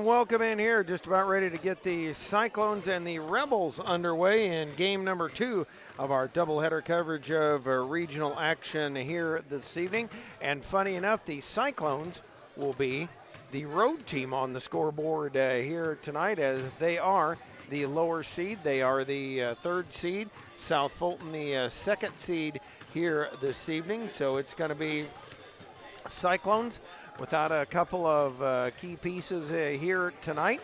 and welcome in here. Just about ready to get the Cyclones and the Rebels underway in game number 2 of our doubleheader coverage of regional action here this evening. And funny enough, the Cyclones will be the road team on the scoreboard here tonight, as they are the lower seed. They are the third seed. South Fulton, the second seed here this evening. So it's going to be Cyclones without a couple of key pieces here tonight.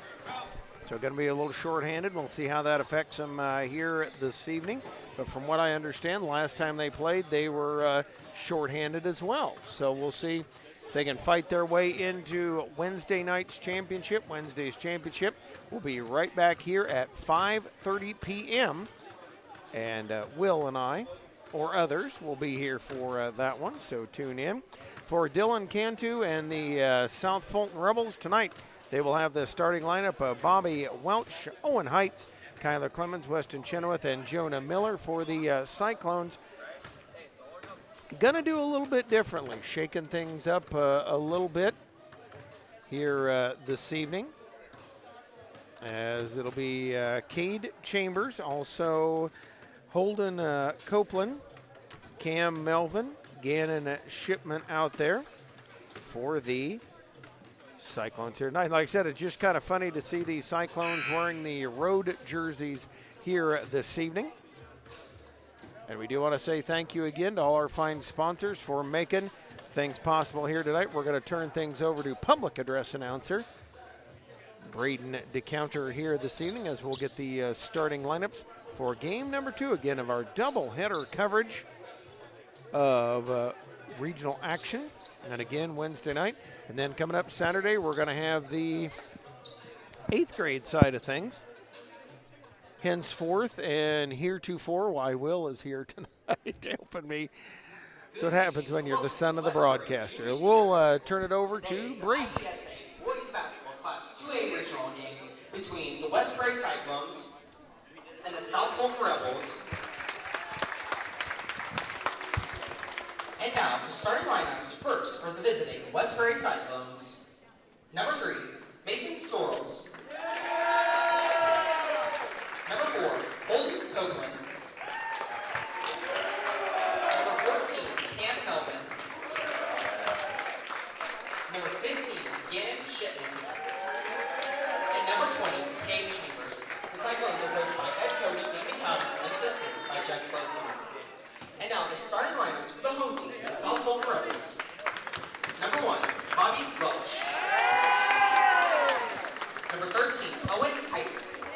So going to be a little shorthanded. We'll see how that affects them here this evening. But from what I understand, last time they played, they were shorthanded as well. So we'll see if they can fight their way into Wednesday night's championship. Wednesday's championship will be right back here at 5:30 p.m. And Will and I, or others, will be here for that one. So tune in. For Dylan Cantu and the South Fulton Rebels tonight, they will have the starting lineup of Bobby Welch, Owen Heights, Kyler Clemens, Weston Chenoweth, and Jonah Miller. For the Cyclones, gonna do a little bit differently, shaking things up a little bit here this evening, as it'll be Cade Chambers, also Holden Copeland, Cam Melvin, Gannon Shipman out there for the Cyclones here tonight. Like I said, it's just kind of funny to see the Cyclones wearing the road jerseys here this evening. And we do want to say thank you again to all our fine sponsors for making things possible here tonight. We're going to turn things over to public address announcer Braden DeCounter here this evening, as we'll get the starting lineups for game number 2 again of our doubleheader coverage of regional action, and again Wednesday night. And then coming up Saturday, we're going to have the 8th grade side of things. Henceforth and heretofore, why Will is here tonight helping me. That's what happens when you're the son of the broadcaster. We'll turn it over to Brady. IESA Boys Basketball Class 2A regional game between the West Prairie Cyclones and the South Fulton Rebels. And now, the starting lineups first for the visiting West Prairie Cyclones. Number 3, Mason Sorrells. Number 4, Holden Copeland. Number 14, Cam Melvin. Number 15, Gannon Shipman. And number 20, Cade Chambers. The Cyclones are coached by head coach Stephen Hunt and assisted by Jeff Fulton. And now the starting lineups for the home team, the South Fulton Rebels. Number 1, Bobby Welch. Number 13, Owen Heights.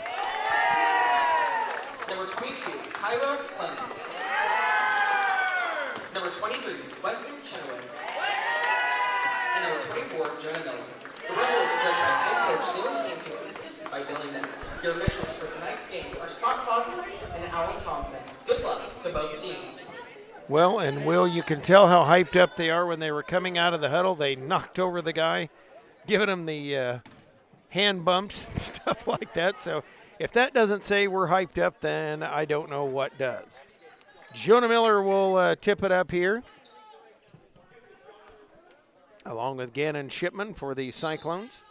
Number 22, Kyler Clemens. Number 23, Weston Chenoweth. And number 24, Jonah Miller. The Rebels are coached by head coach Dylan Cantu and assisted by Billy Ness. Your officials for tonight's game are Scott Clausen and Alan Thompson. Good luck to both teams. Well, and Will, you can tell how hyped up they are when they were coming out of the huddle. They knocked over the guy, giving him the hand bumps and stuff like that. So if that doesn't say we're hyped up, then I don't know what does. Jonah Miller will tip it up here, along with Gannon Shipman for the Cyclones,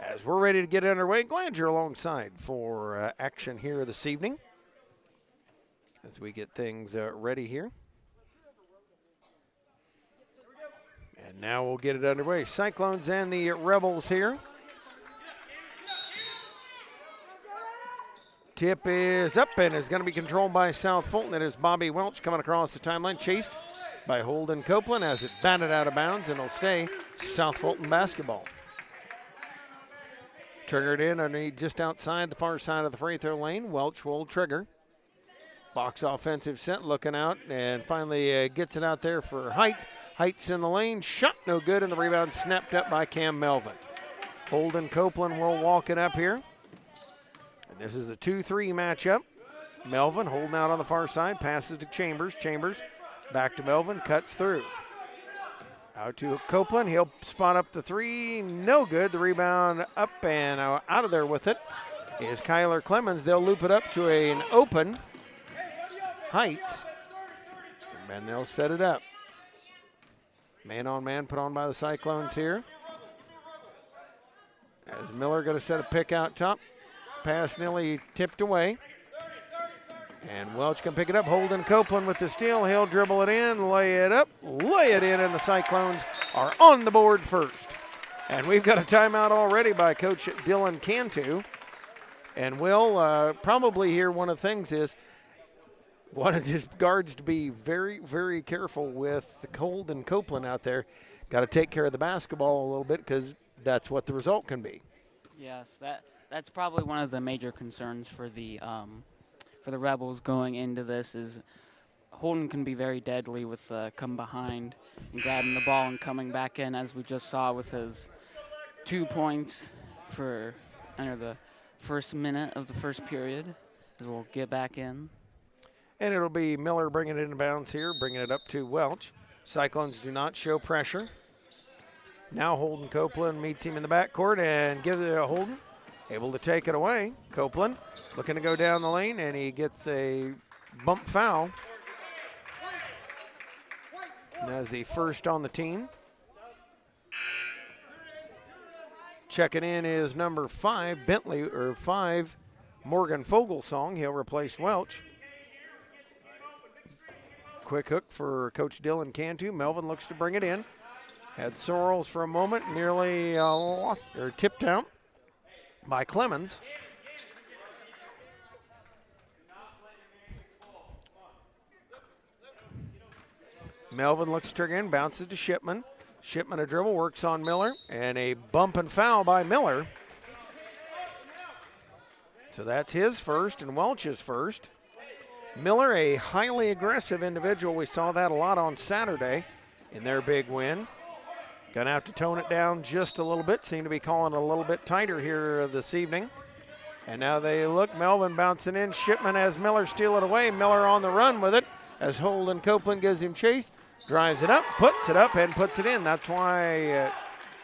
as we're ready to get underway. Glad you're alongside for action here this evening as we get things ready here. And now we'll get it underway. Cyclones and the Rebels here. Tip is up and is going to be controlled by South Fulton. It is Bobby Welch coming across the timeline, chased by Holden Copeland as it batted out of bounds, and it'll stay South Fulton basketball. Triggered in underneath just outside the far side of the free throw lane. Welch will trigger. Box offensive set, looking out, and finally gets it out there for Heights. Heights in the lane, shot no good, and the rebound snapped up by Cam Melvin. Holden Copeland will walk it up here. And this is a 2-3 matchup. Melvin holding out on the far side, passes to Chambers. Chambers back to Melvin, cuts through. Out to Copeland, he'll spot up the 3, no good. The rebound up and out of there with it is Kyler Clemens. They'll loop it up to an open Heights, and then they'll set it up. Man on man put on by the Cyclones here. As Miller going to set a pick out top. Pass nearly tipped away. And Welch can pick it up. Holden Copeland with the steal. He'll dribble it in, lay it up, lay it in, and the Cyclones are on the board first. And we've got a timeout already by Coach Dylan Cantu. And we'll probably hear one of the things is wanted his guards to be very, very careful with Holden Copeland out there. Got to take care of the basketball a little bit because that's what the result can be. Yes, that's probably one of the major concerns for the Rebels going into this is Holden can be very deadly with come behind and grabbing the ball and coming back in, as we just saw with his 2 points for under the first minute of the first period. As we'll get back in. And it'll be Miller bringing it in bounds here, bringing it up to Welch. Cyclones do not show pressure. Now Holden Copeland meets him in the backcourt and gives it to Holden. Able to take it away. Copeland looking to go down the lane, and he gets a bump foul. And that's the first on the team. Checking in is number 5, Morgan Fogelsong. He'll replace Welch. Quick hook for Coach Dylan Cantu. Melvin looks to bring it in. Had Sorrells for a moment, nearly lost or tipped out by Clemens. Melvin looks to trigger in, bounces to Shipman. Shipman a dribble, works on Miller, and a bump and foul by Miller. So that's his first and Welch's first. Miller, a highly aggressive individual. We saw that a lot on Saturday in their big win. Gonna have to tone it down just a little bit. Seem to be calling a little bit tighter here this evening. And now they look, Melvin bouncing in. Shipman has Miller steal it away. Miller on the run with it as Holden Copeland gives him chase. Drives it up, puts it up, and puts it in. That's why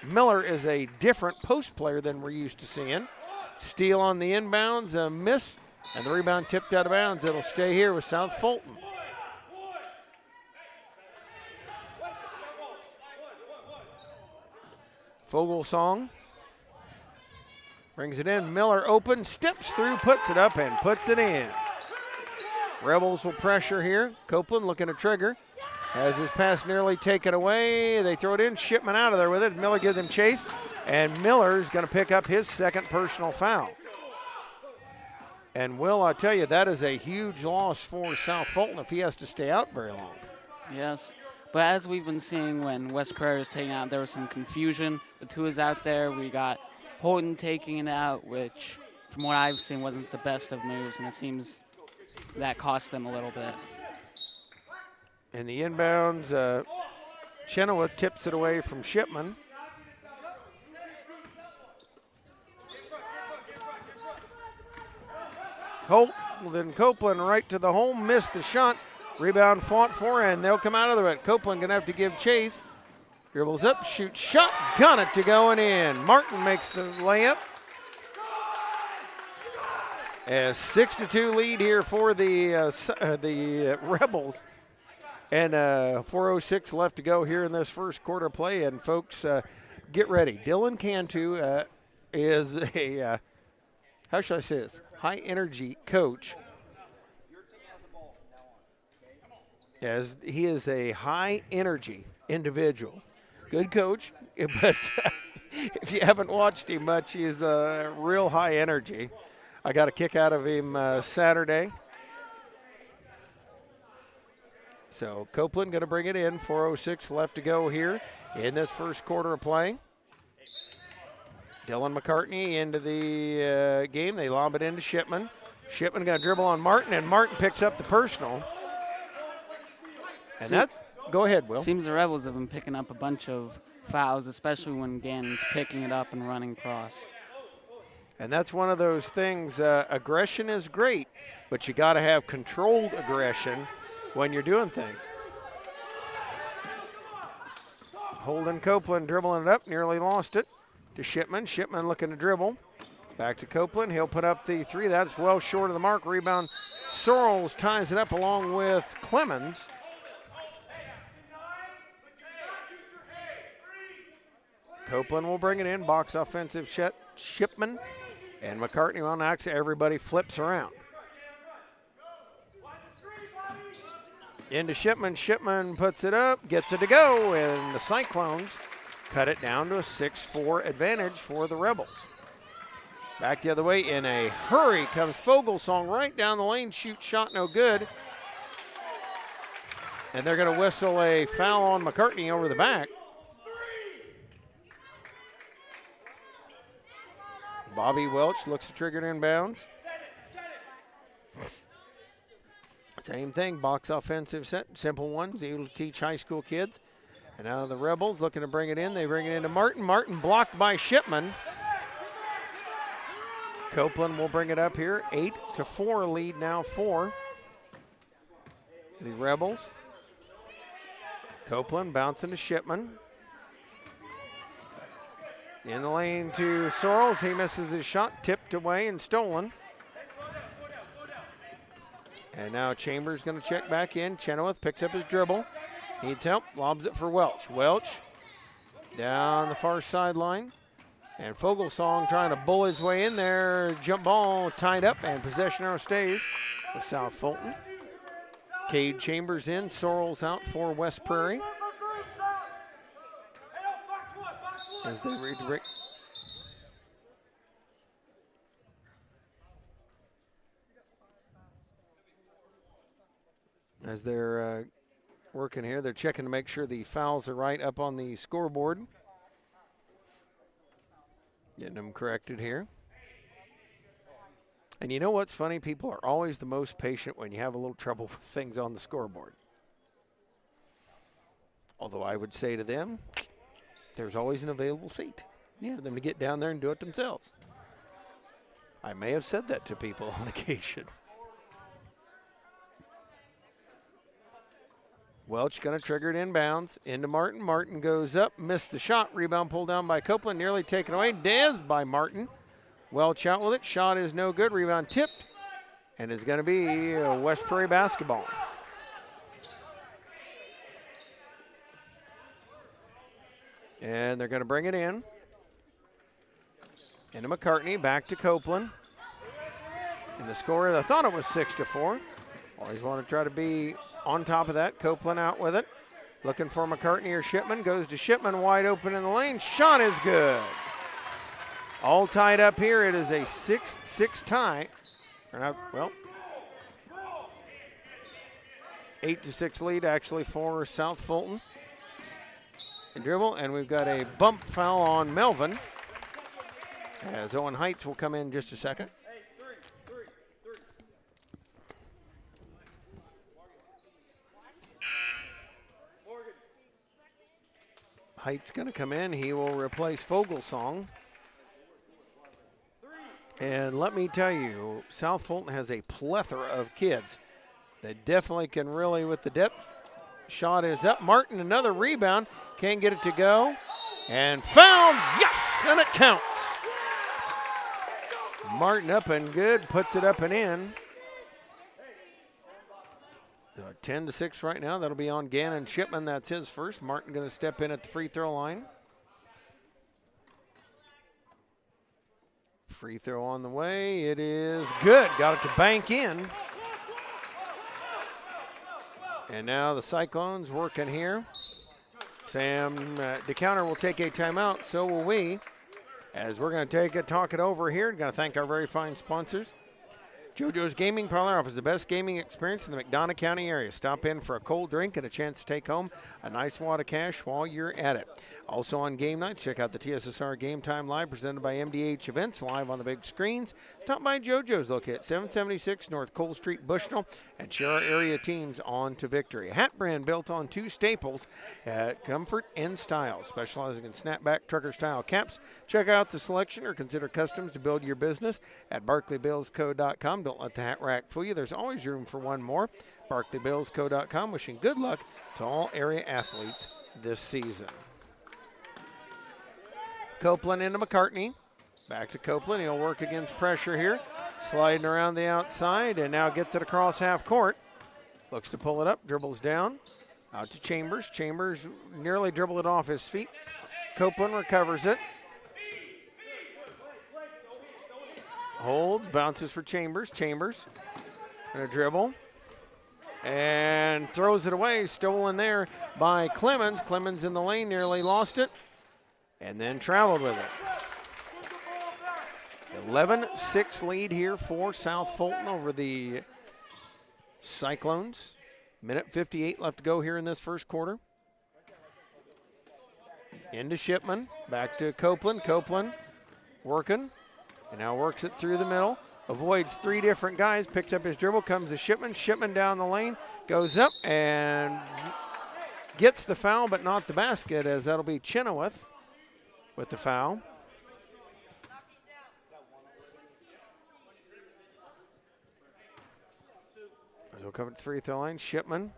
Miller is a different post player than we're used to seeing. Steal on the inbounds, a miss, and the rebound tipped out of bounds. It'll stay here with South Fulton. Fogelsong brings it in. Miller open, steps through, puts it up, and puts it in. Rebels will pressure here. Copeland looking to trigger. Has his pass nearly taken away. They throw it in. Shipman out of there with it. Miller gives him chase. And Miller's going to pick up his second personal foul. And Will, I tell you, that is a huge loss for South Fulton if he has to stay out very long. Yes, but as we've been seeing when West Prairie was taken out, there was some confusion with who was out there. We got Holden taking it out, which from what I've seen wasn't the best of moves, and it seems that cost them a little bit. And the inbounds, Chenoweth tips it away from Shipman. Holden Copeland right to the home, missed the shot. Rebound fought for, and they'll come out of it. Copeland gonna have to give chase. Dribbles up, shoots, shot, got it to going in. Martin makes the layup. A 6-2 lead here for the Rebels. And 4:06 left to go here in this first quarter play. And folks, get ready. Dylan Cantu is a, how should I say this, high energy coach. As he is a high energy individual. Good coach, but if you haven't watched him much, he's real high energy. I got a kick out of him Saturday. So Copeland going to bring it in. 4:06 left to go here in this first quarter of play. Dylan McCartney into the game. They lob it into Shipman. Shipman got a dribble on Martin, and Martin picks up the personal. And that's, go ahead, Will. Seems the Rebels have been picking up a bunch of fouls, especially when Gannon's picking it up and running across. And that's one of those things, aggression is great, but you got to have controlled aggression when you're doing things. Holden Copeland dribbling it up, nearly lost it to Shipman. Shipman looking to dribble. Back to Copeland. He'll put up the three. That's well short of the mark. Rebound. Sorrells ties it up along with Clemens. Copeland will bring it in. Box offensive Shipman. And McCartney on axe. Everybody flips around. Into Shipman. Shipman puts it up, gets it to go, and the Cyclones cut it down to a 6-4 advantage for the Rebels. Back the other way in a hurry comes Fogelsong right down the lane. Shoot shot no good. And they're going to whistle a foul on McCartney over the back. Bobby Welch looks to trigger it inbounds. Same thing, box offensive set, simple ones, able to teach high school kids. And now the Rebels looking to bring it in. They bring it into Martin. Martin blocked by Shipman. Copeland will bring it up here. 8-4 lead now for the Rebels. Copeland bouncing to Shipman. In the lane to Sorrells. He misses his shot, tipped away and stolen. And now Chambers going to check back in. Chenoweth picks up his dribble. Needs help, lobs it for Welch. Welch down the far sideline. And Fogelsong trying to bull his way in there. Jump ball tied up, and possession arrow stays with South Fulton. Cade Chambers in, Sorrells out for West Prairie. As they redirect. As they're working here, they're checking to make sure the fouls are right up on the scoreboard. Getting them corrected here. And you know what's funny? People are always the most patient when you have a little trouble with things on the scoreboard. Although I would say to them, there's always an available seat for them to get down there and do it themselves. I may have said that to people on occasion. Welch going to trigger it inbounds into Martin. Martin goes up, missed the shot. Rebound pulled down by Copeland, nearly taken away. Dez by Martin. Welch out with it. Shot is no good. Rebound tipped, and it's going to be West Prairie basketball. And they're going to bring it in. Into McCartney, back to Copeland. And the score, I thought it was 6-4. Always want to try to be on top of that. Copeland out with it. Looking for McCartney or Shipman. Goes to Shipman, wide open in the lane. Shot is good. All tied up here. It is a 6-6 tie. Or not, well, 8-6 lead actually for South Fulton. Dribble, and we've got a bump foul on Melvin. As Owen Heights will come in just a second. Heights going to come in. He will replace Fogelsong. And let me tell you, South Fulton has a plethora of kids that definitely can really with the depth. Shot is up. Martin, another rebound. Can't get it to go. And fouled. Yes, and it counts. Martin up and good. Puts it up and in. 10-6 right now. That'll be on Gannon Shipman. That's his first. Martin going to step in at the free throw line. Free throw on the way. It is good. Got it to bank in. And now the Cyclones working here. Sam DeCounter will take a timeout. So will we. As we're going to talk it over here. Going to thank our very fine sponsors. JoJo's Gaming Parlor offers the best gaming experience in the McDonough County area. Stop in for a cold drink and a chance to take home a nice wad of cash while you're at it. Also on game nights, check out the TSSR Game Time Live presented by MDH Events live on the big screens. Stop by JoJo's located at 776 North Cole Street, Bushnell, and cheer our area teams on to victory. A hat brand built on two staples, comfort and style, specializing in snapback trucker-style caps. Check out the selection or consider customs to build your business at BarclayBillsCo.com. Don't let the hat rack fool you. There's always room for one more. BarclayBillsCo.com, wishing good luck to all area athletes this season. Copeland into McCartney. Back to Copeland. He'll work against pressure here. Sliding around the outside and now gets it across half court. Looks to pull it up. Dribbles down. Out to Chambers. Chambers nearly dribbled it off his feet. Copeland recovers it. Holds, bounces for Chambers. Chambers gonna dribble and throws it away. Stolen there by Clemens. Clemens in the lane, nearly lost it, and then traveled with it. 11-6 lead here for South Fulton over the Cyclones. Minute 58 left to go here in this first quarter. Into Shipman, back to Copeland. Copeland working, and now works it through the middle. Avoids three different guys, picks up his dribble, comes to Shipman. Shipman down the lane, goes up and gets the foul, but not the basket, as that'll be Chenoweth with the foul. As we'll come to the free throw line, Shipman.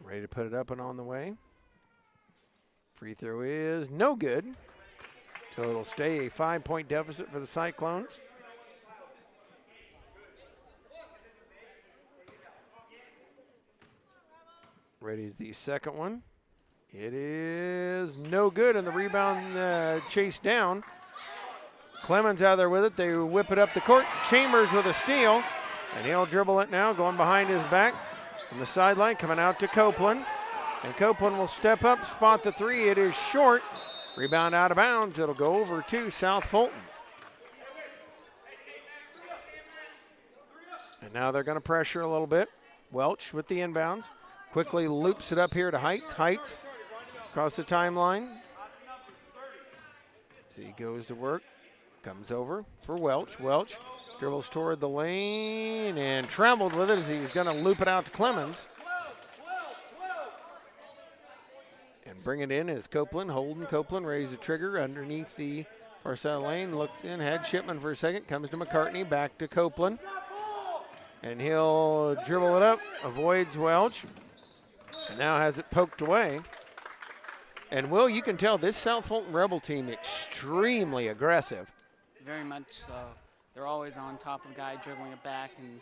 Ready to put it up and on the way. Free throw is no good. So it'll stay a 5-point deficit for the Cyclones. Ready is the second one. It is no good, and the rebound chased down. Clemens out there with it. They whip it up the court. Chambers with a steal, and he'll dribble it now, going behind his back. On the sideline, coming out to Copeland. And Copeland will step up, spot the three. It is short. Rebound out of bounds. It'll go over to South Fulton. And now they're going to pressure a little bit. Welch with the inbounds. Quickly loops it up here to Heights. Heights across the timeline. As he goes to work. Comes over for Welch. Welch dribbles toward the lane and traveled with it as he's going to loop it out to Clemens. And bring it in is Copeland. Holden Copeland raised the trigger underneath the far side lane. Looks in, had Shipman for a second. Comes to McCartney, back to Copeland. And he'll dribble it up, avoids Welch. And now has it poked away. And Will, you can tell this South Fulton Rebel team extremely aggressive. Very much so. They're always on top of the guy dribbling it back, and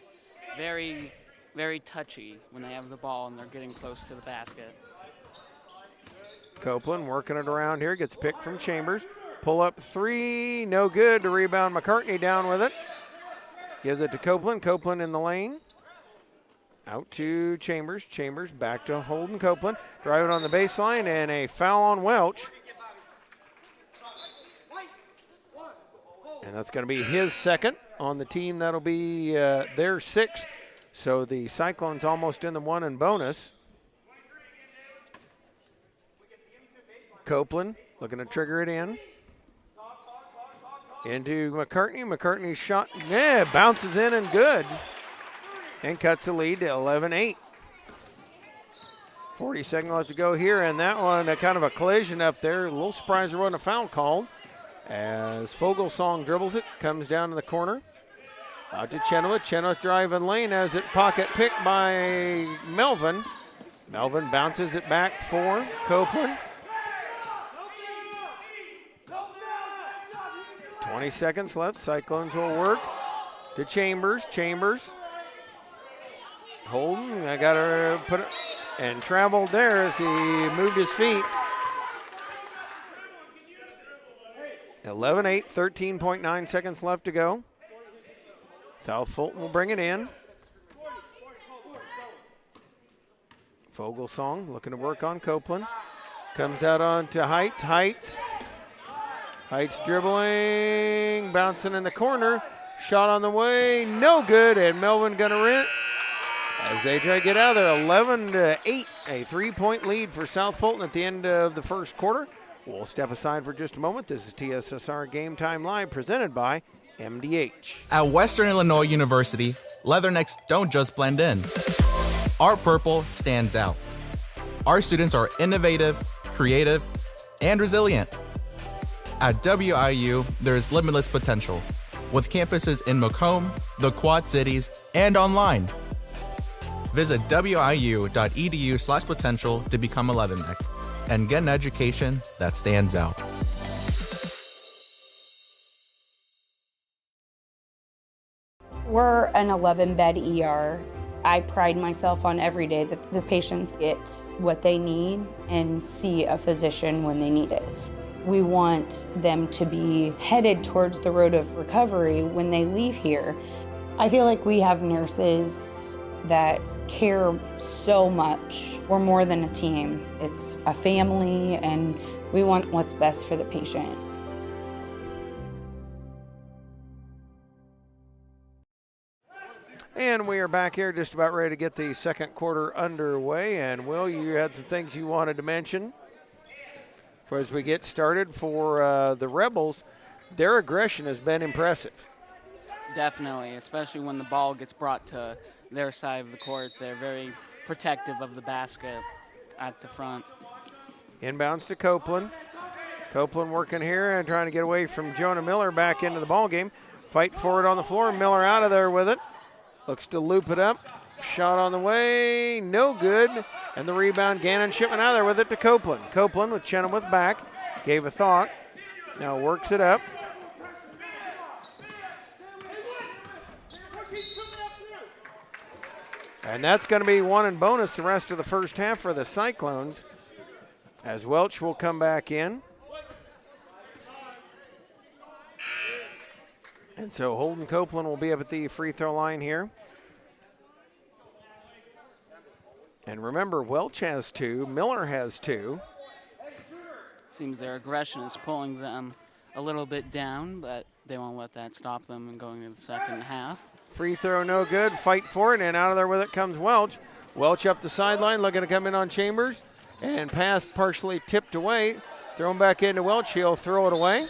very, very touchy when they have the ball and they're getting close to the basket. Copeland working it around here, gets picked from Chambers. Pull up three, no good. To rebound, McCartney down with it. Gives it to Copeland. Copeland in the lane. Out to Chambers. Chambers back to Holden Copeland. Driving on the baseline, and a foul on Welch. And that's going to be his second on the team. That'll be their sixth. So the Cyclones almost in the one and bonus. Copeland looking to trigger it in. Into McCartney. McCartney's shot, bounces in and good. And cuts the lead to 11-8. 40 seconds left to go here, and that one, kind of a collision up there. A little surprised there wasn't a foul called. As Fogelsong dribbles it, comes down to the corner. Out to Chenoweth. Chenoweth driving lane as it pocket picked by Melvin. Melvin bounces it back for Copeland. 20 seconds left. Cyclones will work to Chambers. Chambers. Holden, I got to put it, and traveled there as he moved his feet. 11-8, 13.9 seconds left to go. South Fulton will bring it in. Fogelsong looking to work on Copeland. Comes out on to Heights. Heights dribbling, bouncing in the corner. Shot on the way, no good, and Melvin gonna rent as they try to get out of there. 11-8, a 3-point lead for South Fulton at the end of the first quarter. We'll step aside for just a moment. This is TSSR Game Time Live, presented by MDH. At Western Illinois University, leathernecks don't just blend in. Our purple stands out. Our students are innovative, creative, and resilient. At WIU, there is limitless potential, with campuses in Macomb, the Quad Cities, and online. Visit wiu.edu/potential to become a leatherneck and get an education that stands out. We're an 11-bed ER. I pride myself on every day that the patients get what they need and see a physician when they need it. We want them to be headed towards the road of recovery when they leave here. I feel like we have nurses that care so much. We're more than a team. It's a family, and we want what's best for the patient. And we are back here just about ready to get the second quarter underway. And Will, you had some things you wanted to mention as we get started for the Rebels. Their aggression has been impressive. Definitely, especially when the ball gets brought to their side of the court. They're very protective of the basket at the front. Inbounds to Copeland. Copeland working here and trying to get away from Jonah Miller back into the ball game. Fight for it on the floor. Miller out of there with it. Looks to loop it up. Shot on the way, no good. And the rebound, Gannon Shipman out there with it to Copeland. Copeland with Chenoweth back. Gave a thought. Now works it up. And that's going to be one in bonus the rest of the first half for the Cyclones, as Welch will come back in. And so Holden Copeland will be up at the free throw line here. And remember, Welch has 2, Miller has 2. Seems their aggression is pulling them a little bit down, but they won't let that stop them in going into the second half. Free throw no good, fight for it, and out of there with it comes Welch. Welch up the sideline, looking to come in on Chambers, and pass partially tipped away. Thrown back into Welch, he'll throw it away.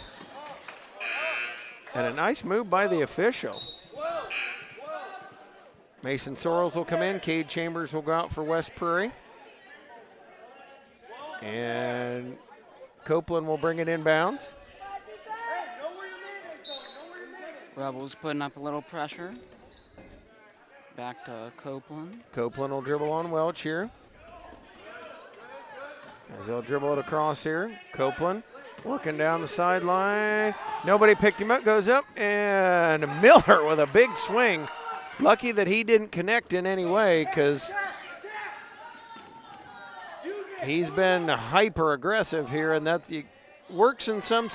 And a nice move by the official. Mason Sorrells will come in. Cade Chambers will go out for West Prairie. And Copeland will bring it inbounds. Rebels putting up a little pressure. Back to Copeland. Copeland will dribble on Welch here. As they'll dribble it across here. Copeland working down the sideline. Nobody picked him up, goes up, and Miller with a big swing. Lucky that he didn't connect in any way, because he's been hyper aggressive here, and that works in some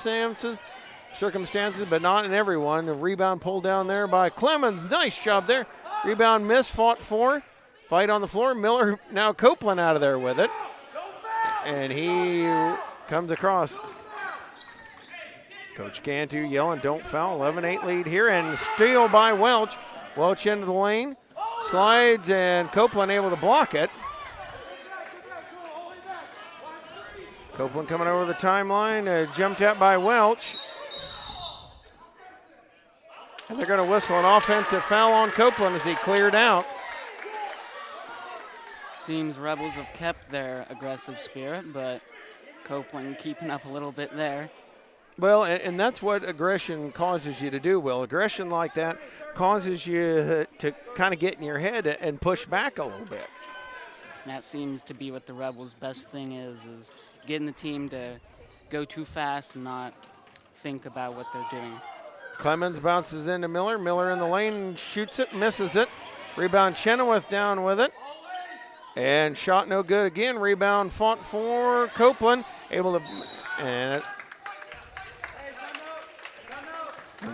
circumstances, but not in everyone. A rebound pulled down there by Clemens. Nice job there. Rebound miss, fought for. Fight on the floor. Miller, now Copeland out of there with it. And he comes across. Coach Cantu yelling, don't foul. 11-8 lead here, and steal by Welch. Welch into the lane, slides, and Copeland able to block it. Copeland coming over the timeline, jumped at by Welch. And they're going to whistle an offensive foul on Copeland as he cleared out. Seems Rebels have kept their aggressive spirit, but Copeland keeping up a little bit there. Well, and that's what aggression causes you to do, Will. Aggression like that causes you to kind of get in your head and push back a little bit. And that seems to be what the Rebels' best thing is getting the team to go too fast and not think about what they're doing. Clemens bounces into Miller. Miller in the lane, shoots it, misses it. Rebound, Chenoweth down with it. And shot no good again. Rebound fought for Copeland. Able to, and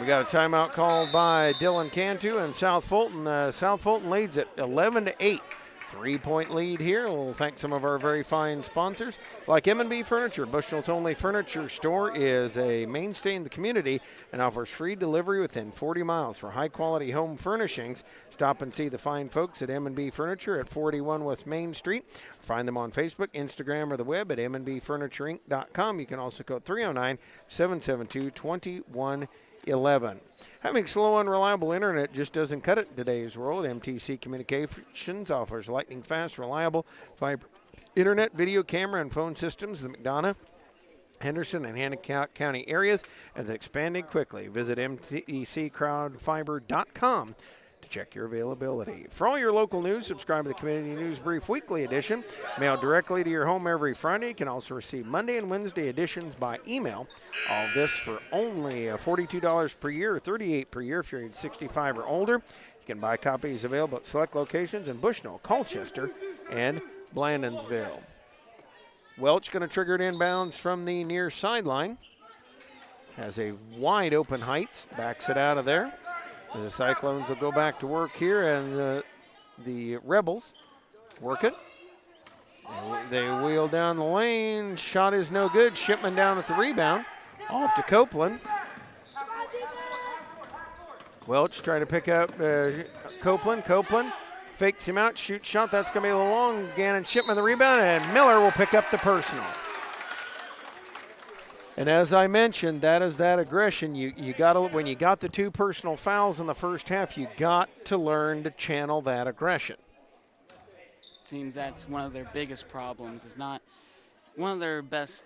we got a timeout called by Dylan Cantu and South Fulton. South Fulton leads it 11-8. 3-point lead here. We'll thank some of our very fine sponsors like M&B Furniture. Bushnell's only furniture store is a mainstay in the community and offers free delivery within 40 miles for high-quality home furnishings. Stop and see the fine folks at M&B Furniture at 41 West Main Street. Find them on Facebook, Instagram, or the web at mnbfurnitureinc.com. You can also call 309-772-2111. Having slow, unreliable internet just doesn't cut it in today's world. MTC Communications offers lightning-fast, reliable fiber internet, video camera, and phone systems. The McDonough, Henderson, and Hancock County areas, and expanding quickly. Visit mtccrowdfiber.com to check your availability. For all your local news, subscribe to the Community News Brief Weekly Edition, mailed directly to your home every Friday. You can also receive Monday and Wednesday editions by email. All this for only $42 per year, or $38 per year if you're age 65 or older. You You can buy copies available at select locations in Bushnell, Colchester, and Blandonsville. Welch going to trigger it inbounds from the near sideline. Has a wide open Heights, backs it out of there. As the Cyclones will go back to work here, and the Rebels work it. They wheel down the lane. Shot is no good. Shipman down at the rebound. Off to Copeland. Welch trying to pick up Copeland. Copeland fakes him out, shoots shot. That's going to be a little long. Gannon Shipman the rebound, and Miller will pick up the personal. And as I mentioned, that is that aggression. You got to, when you got the 2 personal fouls in the first half, you got to learn to channel that aggression. Seems that's one of their biggest problems. It's not one of their best.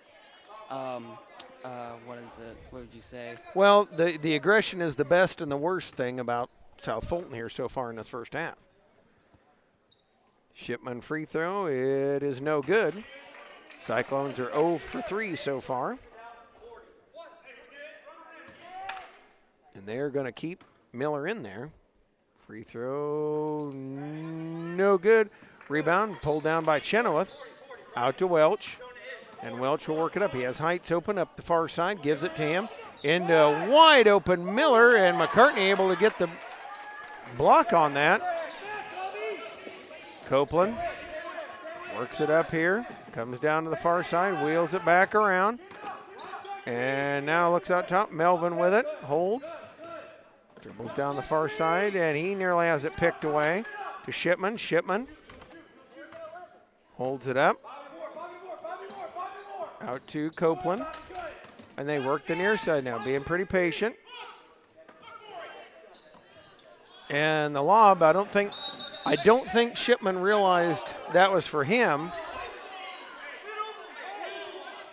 What is it? What would you say? Well, the aggression is the best and the worst thing about South Fulton here so far in this first half. Shipman free throw, it is no good. Cyclones are 0 for 3 so far. And they're going to keep Miller in there. Free throw, no good. Rebound pulled down by Chenoweth. Out to Welch. And Welch will work it up. He has Heights open up the far side, gives it to him. Into wide open Miller, and McCartney able to get the block on that. Copeland works it up here, comes down to the far side, wheels it back around. And now looks out top, Melvin with it, holds. Dribbles down the far side, and he nearly has it picked away to Shipman. Shipman holds it up. Out to Copeland, and they work the near side now, being pretty patient. And the lob, I don't think Shipman realized that was for him.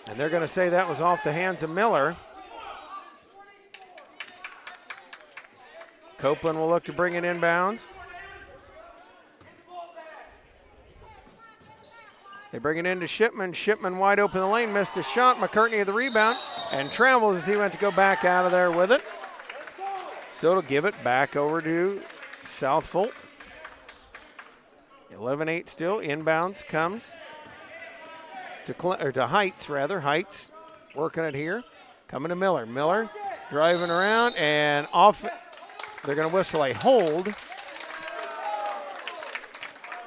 And they're going to say that was off the hands of Miller. Copeland will look to bring it inbounds. They bring it into Shipman. Shipman wide open the lane, missed a shot. McCartney at the rebound and travels as he went to go back out of there with it. So it'll give it back over to South Fulton. 11-8 still. Inbounds comes to Heights, rather. Heights working it here. Coming to Miller. Miller driving around and off. They're going to whistle a hold.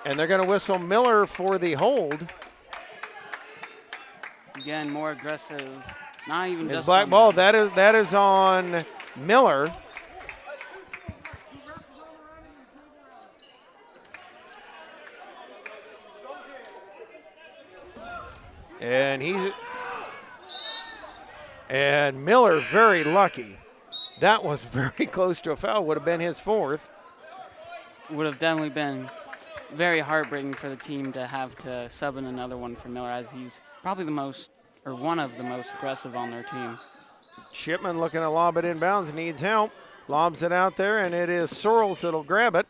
And they're going to whistle Miller for the hold. Again, more aggressive. Not even It's just black ball. That is on Miller. And Miller very lucky. That was very close to a foul. Would have been his 4th. Would have definitely been very heartbreaking for the team to have to sub in another one for Miller, as he's probably the most, or one of the most aggressive on their team. Shipman looking to lob it inbounds, needs help. Lobs it out there, and it is Sorrells that'll grab it.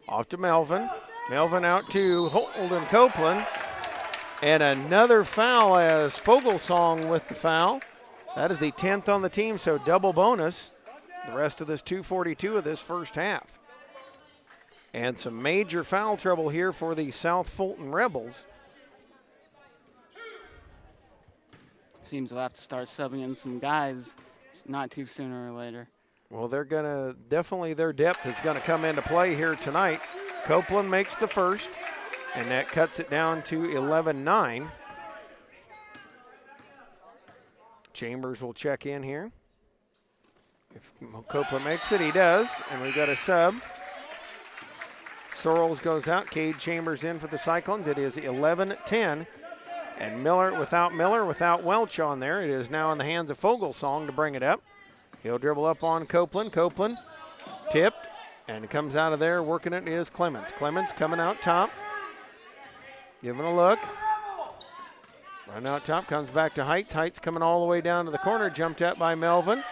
Off to Melvin. Melvin out to Holden Copeland. And another foul as Fogelsong with the foul. That is the 10th on the team, so double bonus. The rest of this 2:42 of this first half. And some major foul trouble here for the South Fulton Rebels. Seems we'll have to start subbing in some guys not too sooner or later. Well, they're going to, definitely their depth is going to come into play here tonight. Copeland makes the first, and that cuts it down to 11-9. Chambers will check in here. If Copeland makes it, he does, and we've got a sub. Sorrells goes out. Cade Chambers in for the Cyclones. It is 11-10. And Miller, without Welch on there, it is now in the hands of Fogelsong to bring it up. He'll dribble up on Copeland. Copeland tipped, and it comes out of there. Working it is Clemens. Clemens coming out top. Giving a look. Run out top, comes back to Heights. Heights coming all the way down to the corner. Jumped at by Melvin.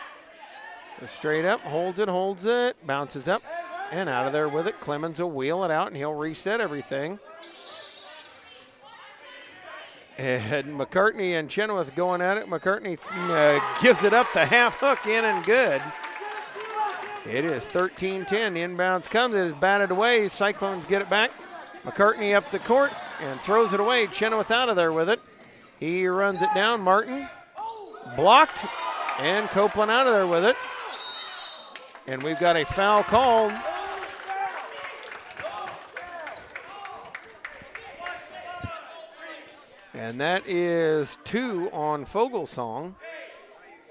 Goes straight up, holds it, bounces up. And out of there with it. Clemens will wheel it out, and he'll reset everything. And McCartney and Chenoweth going at it. McCartney gives it up the half hook in and good. It is 13-10. The inbounds comes. It is batted away. Cyclones get it back. McCartney up the court and throws it away. Chenoweth out of there with it. He runs it down. Martin blocked, and Copeland out of there with it. And we've got a foul called. And that is 2 on Fogelsong.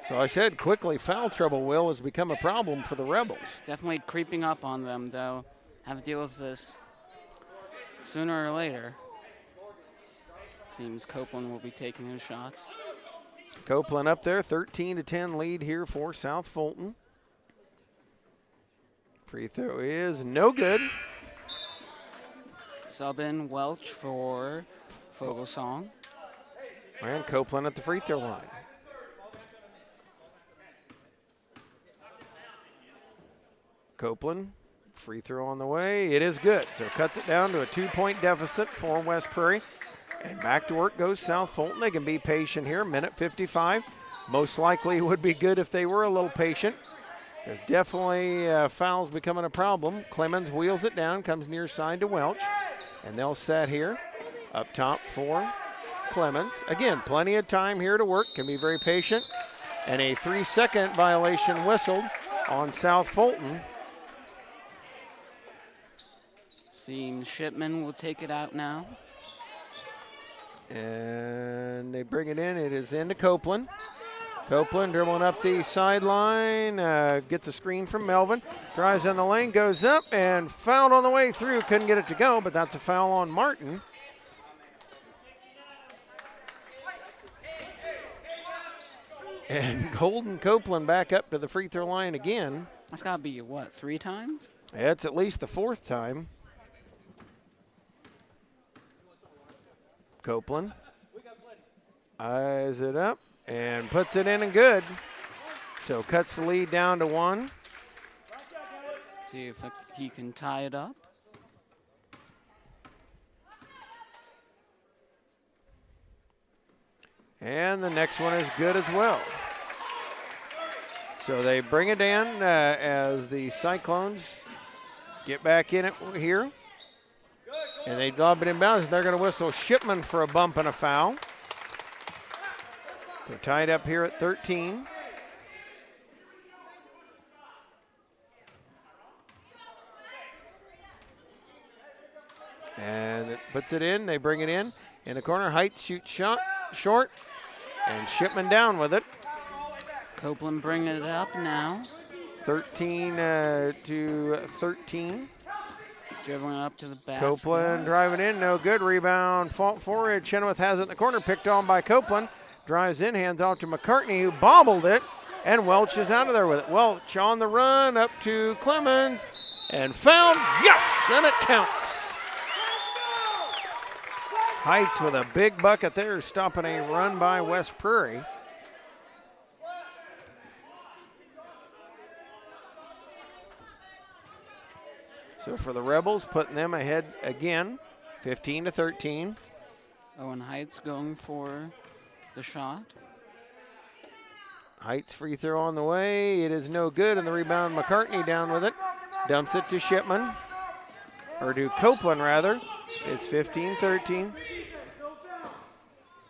So I said quickly, foul trouble, Will, has become a problem for the Rebels. Definitely creeping up on them, though. Have to deal with this sooner or later. Seems Copeland will be taking his shots. Copeland up there, 13-10 lead here for South Fulton. Free throw is no good. Sub in Welch for Fogelsong. And Copeland at the free throw line. Copeland, free throw on the way. It is good. So cuts it down to a 2-point deficit for West Prairie. And back to work goes South Fulton. They can be patient here. Minute 55. Most likely would be good if they were a little patient. There's definitely fouls becoming a problem. Clemens wheels it down, comes near side to Welch. And they'll set here up top for Clemens. Again, plenty of time here to work. Can be very patient. And a 3-second violation whistled on South Fulton. Seems Shipman will take it out now. And they bring it in. It is into Copeland. Copeland dribbling up the sideline, gets a screen from Melvin, drives in the lane, goes up, and fouled on the way through. Couldn't get it to go, but that's a foul on Martin. And Golden Copeland back up to the free throw line again. That's got to be, what, 3 times? It's at least the 4th time. Copeland eyes it up and puts it in and good. So cuts the lead down to 1. See if he can tie it up. And the next one is good as well. So they bring it in as the Cyclones get back in it here. And they lob it inbounds. They're going to whistle Shipman for a bump and a foul. They're tied up here at 13. And it puts it in. They bring it in the corner. Heights shoots shot short. And Shipman down with it. Copeland bringing it up now. 13 to 13. Dribbling up to the basket. Copeland driving in, no good. Rebound, fault forward. Chenoweth has it in the corner, picked on by Copeland. Drives in, hands off to McCartney, who bobbled it, and Welch is out of there with it. Welch on the run, up to Clemens, and fouled. Yes, and it counts. Heights with a big bucket there, stopping a run by West Prairie. So for the Rebels, putting them ahead again, 15 to 13. Owen Heights going for the shot. Heights free throw on the way. It is no good, and the rebound, McCartney down with it. Dumps it to Shipman, or to Copeland rather. It's 15-13.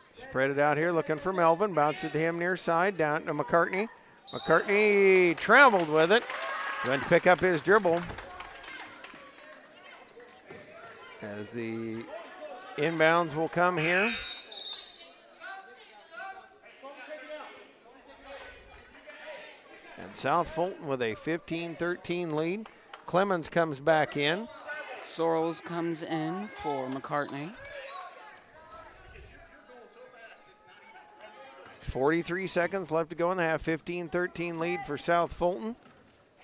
Spread it out here, looking for Melvin. Bounce it to him near side, down to McCartney. McCartney traveled with it. Went to pick up his dribble. As the inbounds will come here. And South Fulton with a 15-13 lead. Clemens comes back in. Sorrells comes in for McCartney. 43 seconds left to go in the half. 15-13 lead for South Fulton.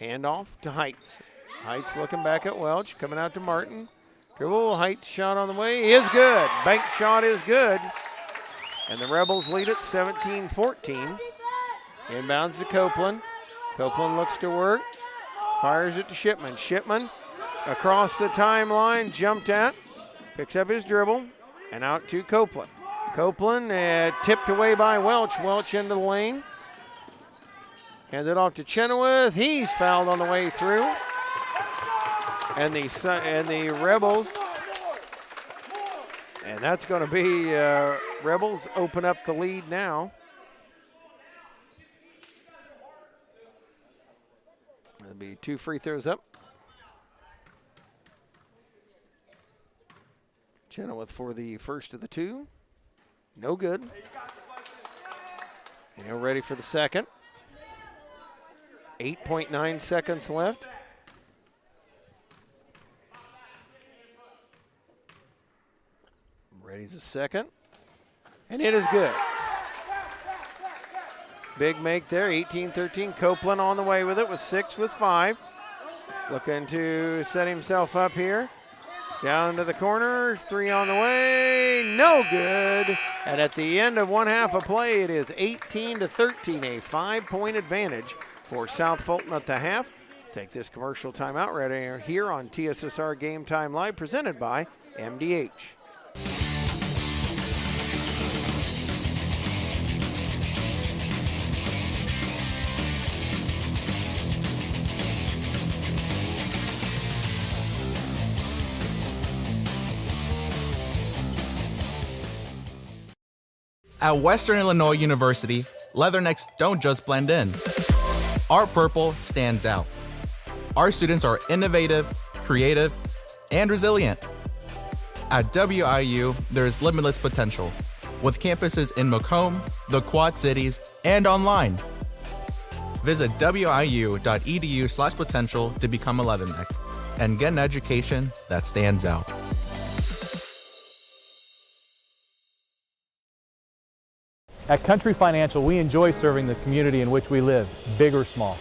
Handoff to Heights. Heights looking back at Welch, coming out to Martin. Dribble, Heights shot on the way is good. Bank shot is good. And the Rebels lead it 17-14. Inbounds to Copeland. Copeland looks to work. Fires it to Shipman. Shipman across the timeline, jumped at. Picks up his dribble and out to Copeland. Copeland tipped away by Welch. Welch into the lane. Hand it off to Chenoweth. He's fouled on the way through. And the Rebels, and that's going to be Rebels open up the lead now. There'll be 2 free throws up. Chenoweth for the first of the 2. No good. And ready for the second. 8.9 seconds left. Ready's a second. And it is good. Big make there, 18-13. Copeland on the way with it with 6 with 5. Looking to set himself up here. Down to the corner, 3 on the way, no good. And at the end of one half of play, it is 18-13, a 5-point advantage for South Fulton at the half. Take this commercial timeout right here on TSSR Game Time Live, presented by MDH. At Western Illinois University, Leathernecks don't just blend in. Our purple stands out. Our students are innovative, creative, and resilient. At WIU, there's limitless potential, with campuses in Macomb, the Quad Cities, and online. Visit wiu.edu/potential to become a Leatherneck and get an education that stands out. At Country Financial, we enjoy serving the community in which we live, big or small.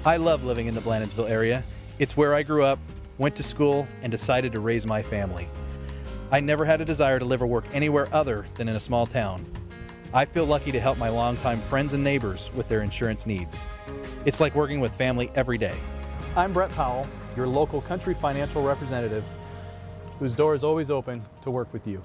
I love living in the Blandonsville area. It's where I grew up, went to school, and decided to raise my family. I never had a desire to live or work anywhere other than in a small town. I feel lucky to help my longtime friends and neighbors with their insurance needs. It's like working with family every day. I'm Brett Powell, your local Country Financial representative, whose door is always open to work with you.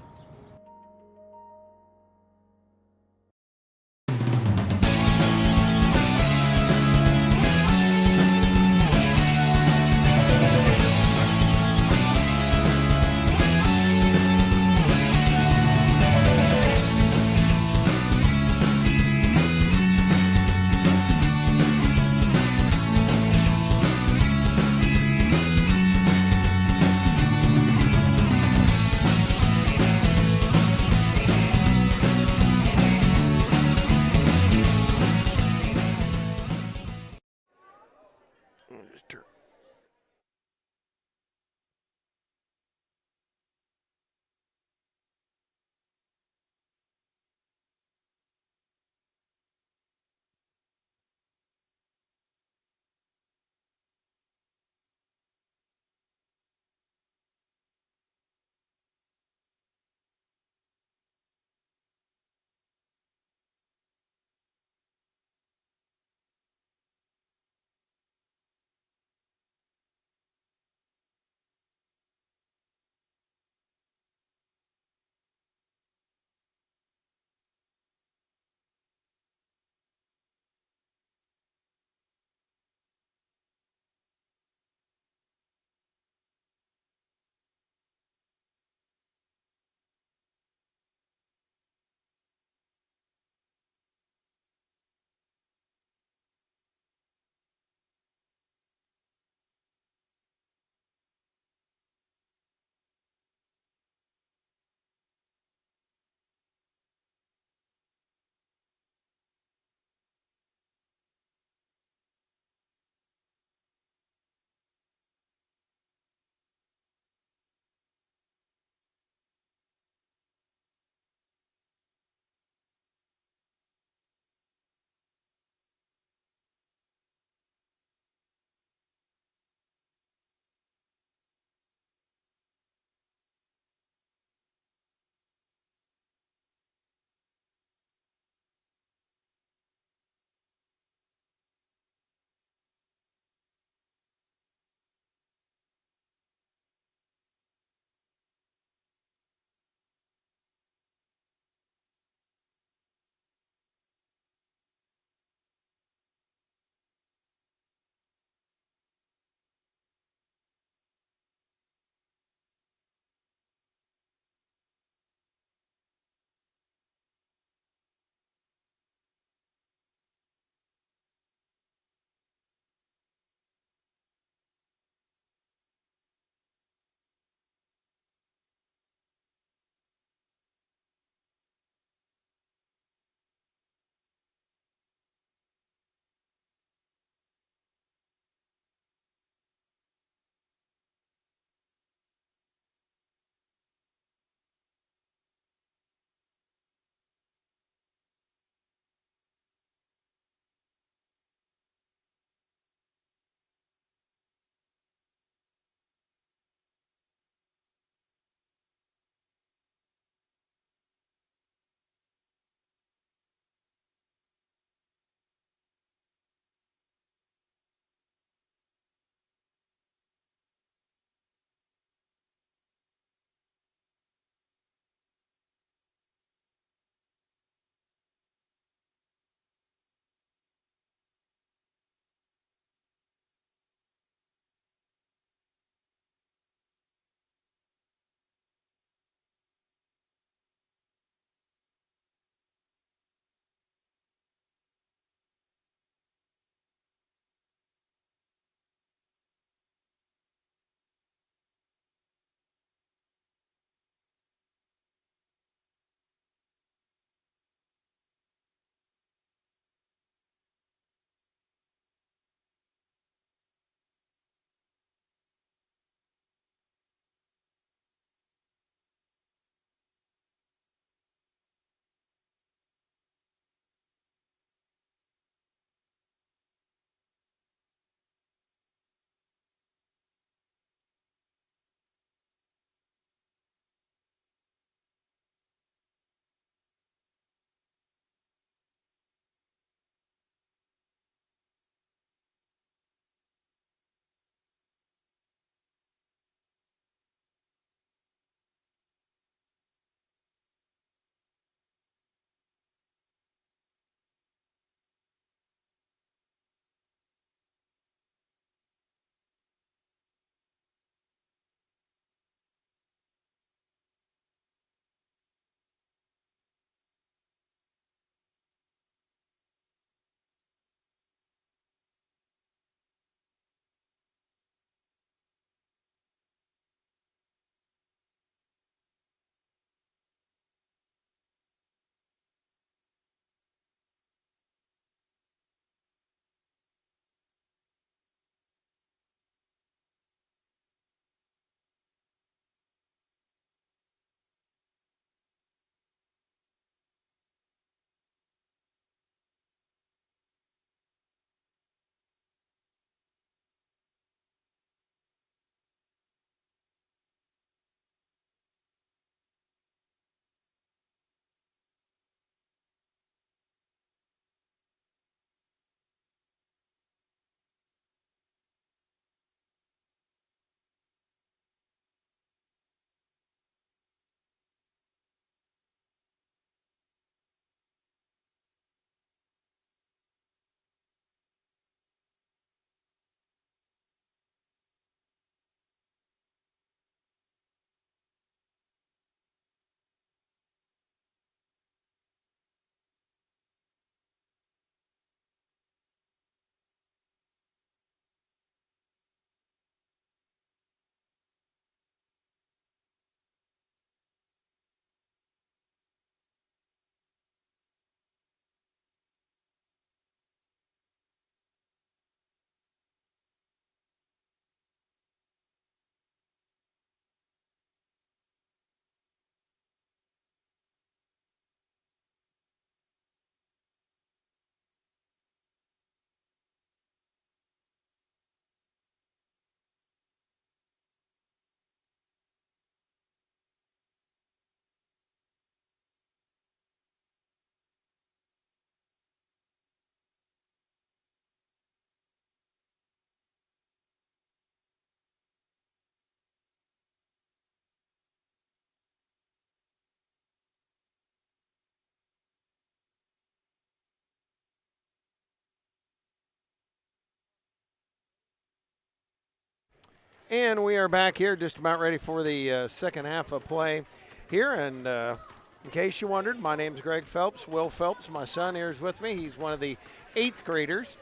And we are back here just about ready for the second half of play here. And in case you wondered, my name's Greg Phelps. Will Phelps, my son, here is with me. He's one of the 8th graders.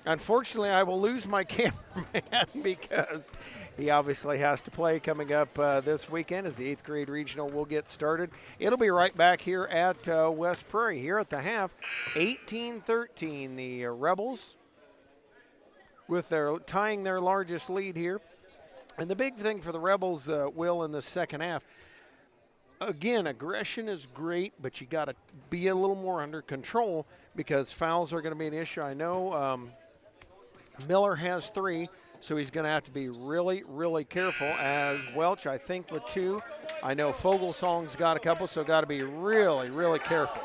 Unfortunately, I will lose my cameraman because he obviously has to play coming up this weekend as the 8th grade regional will get started. It'll be right back here at West Prairie here at the half. 18-13, the Rebels with their tying their largest lead here. And the big thing for the Rebels, Will, in the second half, again, aggression is great, but you got to be a little more under control because fouls are going to be an issue. I know Miller has 3, so he's going to have to be really, really careful, as Welch, I think, with 2. I know Fogelsong's got a couple, so got to be really, really careful.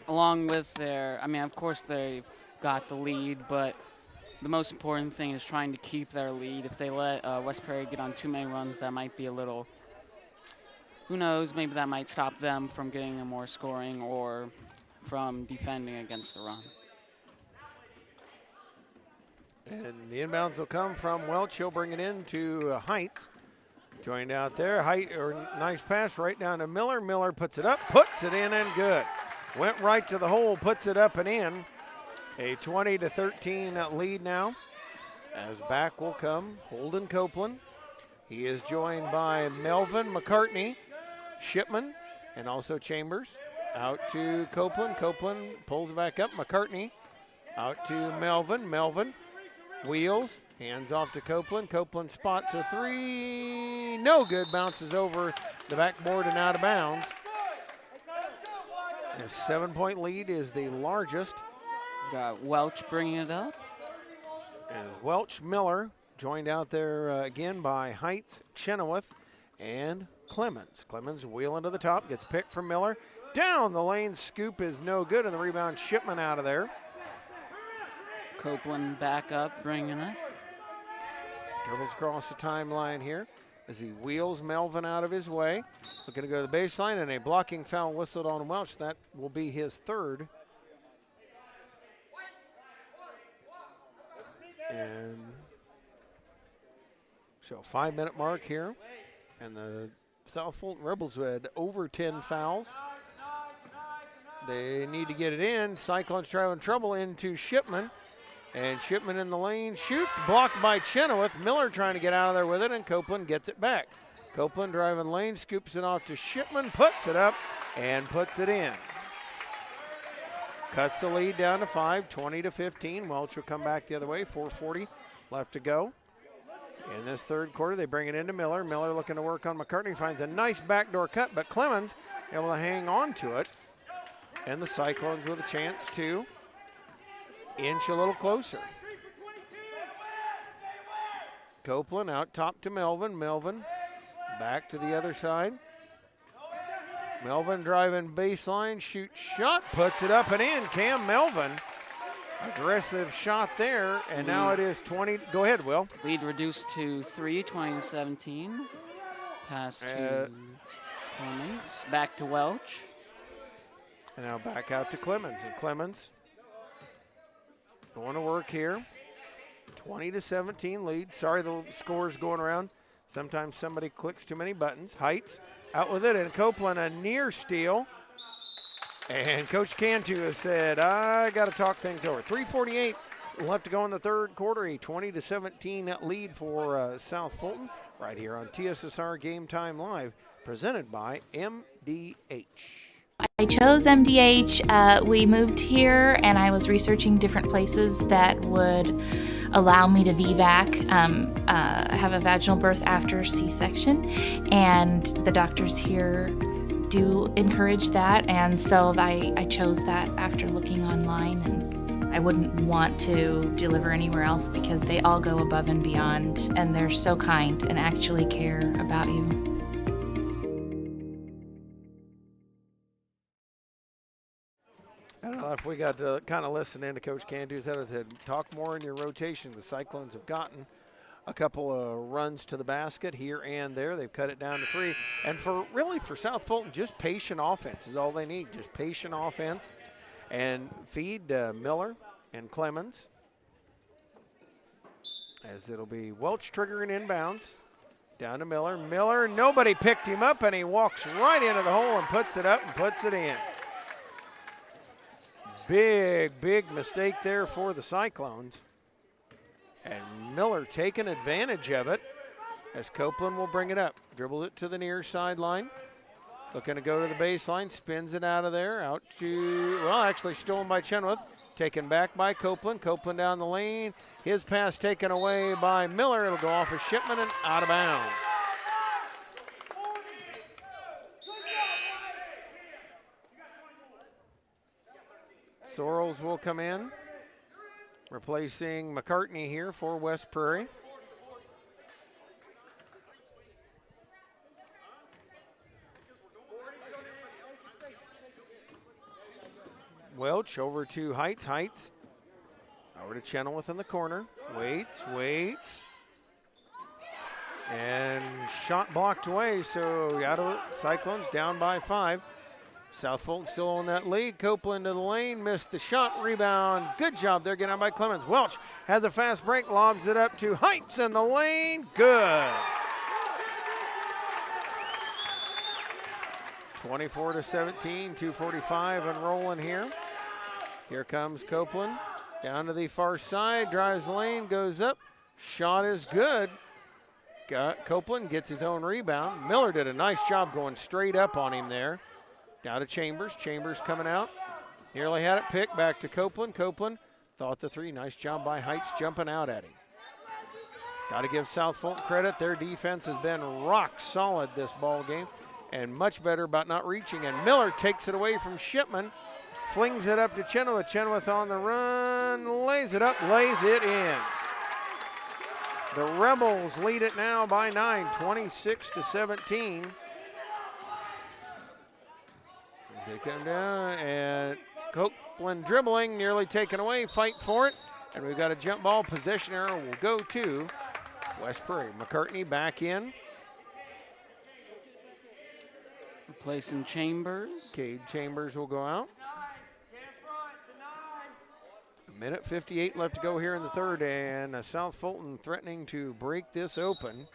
Along with their, I mean, of course they've got the lead, but the most important thing is trying to keep their lead. If they let West Prairie get on too many runs, that might be a little, who knows, maybe that might stop them from getting more scoring or from defending against the run. And the inbounds will come from Welch. He'll bring it in to Heights. Joined out there. Nice pass right down to Miller. Miller puts it up, puts it in, and good. Went right to the hole, puts it up and in. A 20-13 lead now. As back will come Holden Copeland. He is joined by Melvin McCartney, Shipman, and also Chambers. Out to Copeland. Copeland pulls it back up. McCartney out to Melvin. Melvin wheels, hands off to Copeland. Copeland spots a 3. No good. Bounces over the backboard and out of bounds. A 7-point lead is the largest. Got Welch bringing it up. As Welch, Miller joined out there again by Heights, Chenoweth, and Clemens. Clemens wheeling to the top, gets picked from Miller. Down the lane, scoop is no good, and the rebound Shipman out of there. Copeland back up, bringing it. Dribbles across the timeline here as he wheels Melvin out of his way. Looking to go to the baseline, and a blocking foul whistled on Welch. That will be his 3rd. And so 5-minute mark here. And the South Fulton Rebels had over 10 fouls. They need to get it in. Cyclones having trouble into Shipman. And Shipman in the lane shoots, blocked by Chenoweth. Miller trying to get out of there with it, and Copeland gets it back. Copeland driving lane, scoops it off to Shipman, puts it up, and puts it in. Cuts the lead down to 5, 20-15. Welch will come back the other way, 4:40 left to go. In this third quarter, they bring it into Miller. Miller looking to work on McCartney, finds a nice backdoor cut, but Clemens able to hang on to it. And the Cyclones with a chance to inch a little closer. Copeland out top to Melvin. Melvin back to the other side. Melvin driving baseline, shoot shot, puts it up and in. Cam Melvin, aggressive shot there, and now it is 20. Go ahead, Will. Lead reduced to 3, 20-17. Pass to Clemens, back to Welch. And now back out to Clemens, and Clemens going to work here. 20-17 lead. Sorry the score's going around. Sometimes somebody clicks too many buttons. Heights out with it, and Copeland a near steal. And Coach Cantu has said, I got to talk things over. 3:48 left to go in the third quarter. A 20-17 lead for South Fulton right here on TSSR Game Time Live, presented by MDH. I chose MDH. We moved here and I was researching different places that would allow me to VBAC, have a vaginal birth after C-section, and the doctors here do encourage that, and so I chose that after looking online, and I wouldn't want to deliver anywhere else because they all go above and beyond, and they're so kind and actually care about you. I don't know if we got to kind of listen in to Coach Cantu's head to talk more in your rotation. The Cyclones have gotten a couple of runs to the basket here and there. They've cut it down to 3. And for South Fulton, just patient offense is all they need. Just patient offense. And feed Miller and Clemens. as it'll be Welch triggering inbounds. Down to Miller. Miller, nobody picked him up, and he walks right into the hole and puts it up and puts it in. Big mistake there for the Cyclones. And Miller taking advantage of it as Copeland will bring it up. Dribbled it to the near sideline. Looking to go to the baseline, spins it out of there, out to, well, actually stolen by Chenoweth. Taken back by Copeland. Copeland down the lane. His pass taken away by Miller. It'll go off of Shipman and out of bounds. Sorrells will come in, replacing McCartney here for West Prairie. Welch over to Heights. Heights over to Chenoweth in the corner. Waits. And shot blocked away, so out of it. Cyclones down by 5. South Fulton still on that lead. Copeland to the lane, missed the shot, rebound. Good job there, getting out by Clemens. Welch had the fast break, lobs it up to Heights in the lane. Good. 24-17, 2:45 and rolling here. Here comes Copeland. Down to the far side, drives the lane, goes up. Shot is good. Copeland gets his own rebound. Miller did a nice job going straight up on him there. Down to Chambers. Chambers coming out. Nearly had it picked. Back to Copeland. Copeland thought the three. Nice job by Heights jumping out at him. Got to give South Fulton credit. Their defense has been rock solid this ball game and much better about not reaching. And Miller takes it away from Shipman. Flings it up to Chenoweth. Chenoweth on the run. Lays it up. Lays it in. The Rebels lead it now by 9, 26-17. As they come down, and Copeland dribbling, nearly taken away, fight for it. And we've got a jump ball. Possession arrow will go to West Prairie. McCartney back in. Replacing Chambers. Cade Chambers will go out. 1:58 left to go here in the third, and South Fulton threatening to break this open.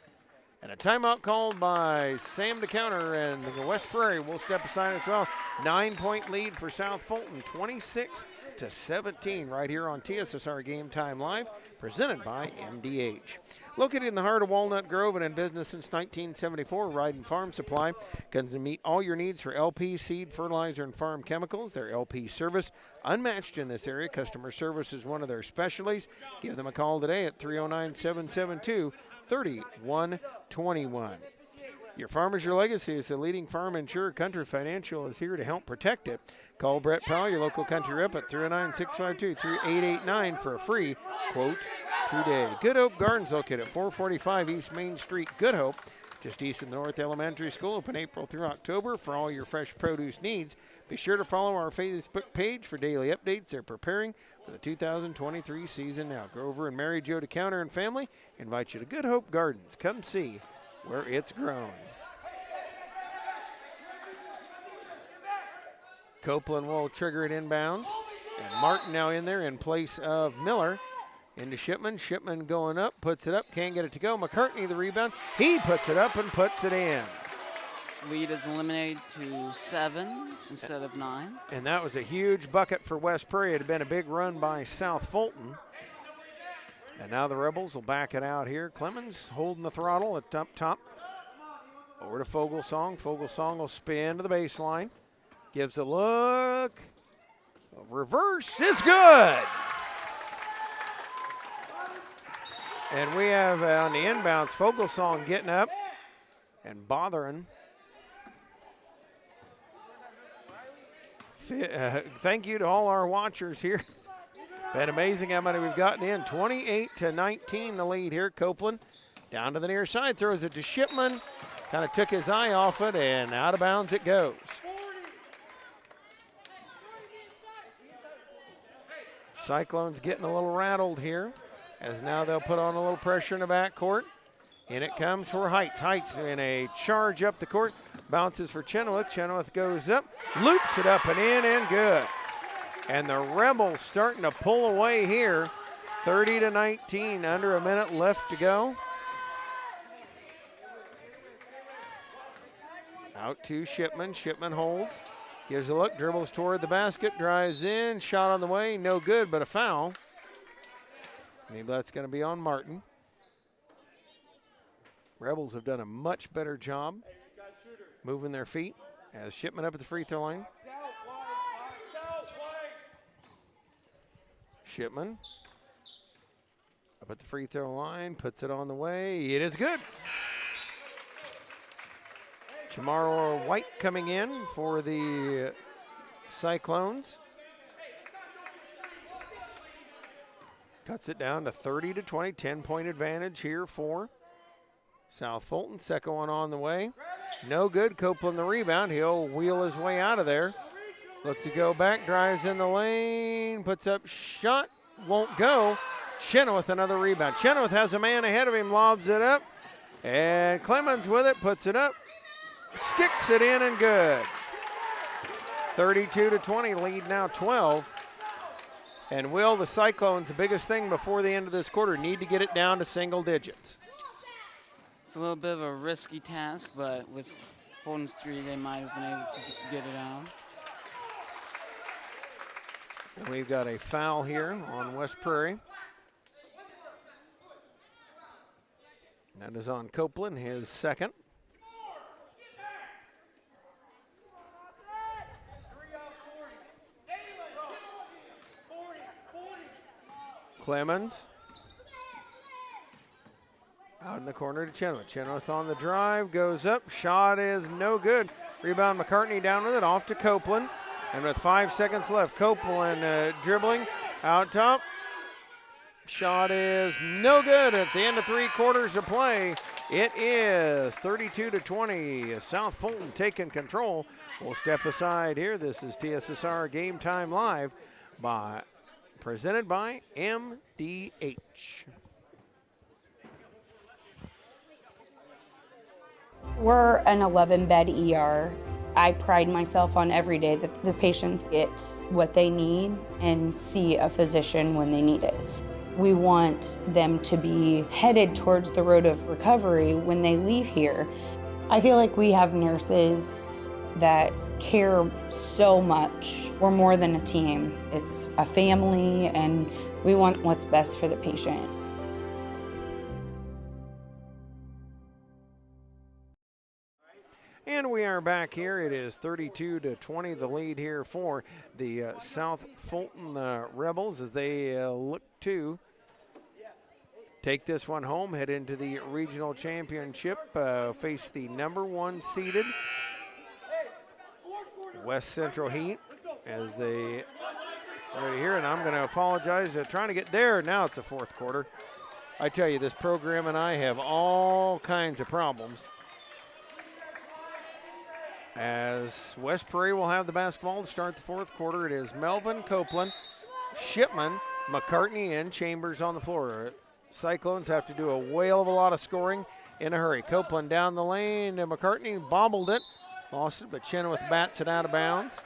And a timeout called by Sam DeCounter, and the West Prairie will step aside as well. 9-point lead for South Fulton, 26-17, right here on TSSR Game Time Live, presented by MDH. Located in the heart of Walnut Grove and in business since 1974, Ryden Farm Supply can meet all your needs for LP, seed, fertilizer, and farm chemicals. Their LP service, unmatched in this area. Customer service is one of their specialties. Give them a call today at 309-772-3121. Your farm is your legacy. As the leading farm insurer, Country Financial is here to help protect it. Call Brett Powell, your local country rep, at 309-652-3889 for a free quote today. Good Hope Gardens, located at 445 East Main Street, Good Hope, just east of the North Elementary School, open April through October for all your fresh produce needs. Be sure to follow our Facebook page for daily updates. They're preparing for the 2023 season now. Grover and Mary Jo DeCounter and family invite you to Good Hope Gardens. Come see where it's grown. Copeland will trigger it inbounds. And Martin now in there in place of Miller. Into Shipman. Shipman going up, puts it up, can't get it to go. McCartney the rebound. He puts it up and puts it in. Lead is eliminated to 7 instead of 9. And that was a huge bucket for West Prairie. It had been a big run by South Fulton. And now the Rebels will back it out here. Clemens holding the throttle at top. Over to Fogelsong. Fogelsong will spin to the baseline. Gives a look. A reverse is good. And we have on the inbounds, Fogelsong getting up and bothering. Thank you to all our watchers here. Been amazing how many we've gotten in. 28-19 the lead here. Copeland down to the near side, throws it to Shipman. Kind of took his eye off it, and out of bounds it goes. Cyclones getting a little rattled here, as now they'll put on a little pressure in the backcourt. In it comes for Heights. Heights in a charge up the court. Bounces for Chenoweth. Chenoweth goes up, loops it up and in, and good. And the Rebels starting to pull away here. 30-19, under a minute left to go. Out to Shipman. Shipman holds. Gives a look, dribbles toward the basket, drives in, shot on the way, no good, but a foul. Maybe that's going to be on Martin. Rebels have done a much better job moving their feet as Shipman up at the free throw line. Shipman up at the free throw line, puts it on the way. It is good. Jamar White coming in for the Cyclones. Cuts it down to 30-20, 10-point advantage here for South Fulton. Second one on the way. No good. Copeland the rebound. He'll wheel his way out of there. Look to go back, drives in the lane, puts up shot, won't go. Chenoweth another rebound. Chenoweth has a man ahead of him, lobs it up, and Clemens with it, puts it up, sticks it in, and good. 32-20, lead now 12. And will the Cyclones, the biggest thing before the end of this quarter, need to get it down to single digits? It's a little bit of a risky task, but with Fulton's three, they might have been able to get it out. And we've got a foul here on West Prairie. That is on Copeland, his second. Clemens. Out in the corner to Chenoweth. Chenoweth on the drive, goes up, shot is no good. Rebound McCartney down with it, off to Copeland. And with 5 seconds left, Copeland dribbling out top. Shot is no good at the end of 3 quarters of play. It is 32-20. South Fulton taking control. We'll step aside here. This is TSSR Game Time Live presented by MDH. We're an 11-bed ER. I pride myself on every day that the patients get what they need and see a physician when they need it. We want them to be headed towards the road of recovery when they leave here. I feel like we have nurses that care so much. We're more than a team. It's a family, and we want what's best for the patient. And we are back here. It is 32-20, the lead here for the South Fulton Rebels as they look to take this one home, head into the regional championship, face the #1 seeded West Central Heat as they right here. And I'm going to apologize. Trying to get there. Now it's the fourth quarter. I tell you, this program and I have all kinds of problems. As West Prairie will have the basketball to start the fourth quarter. It is Melvin, Copeland, Shipman, McCartney, and Chambers on the floor. Cyclones have to do a whale of a lot of scoring in a hurry. Copeland down the lane, and McCartney bobbled it, lost it, but Chenoweth bats it out of bounds.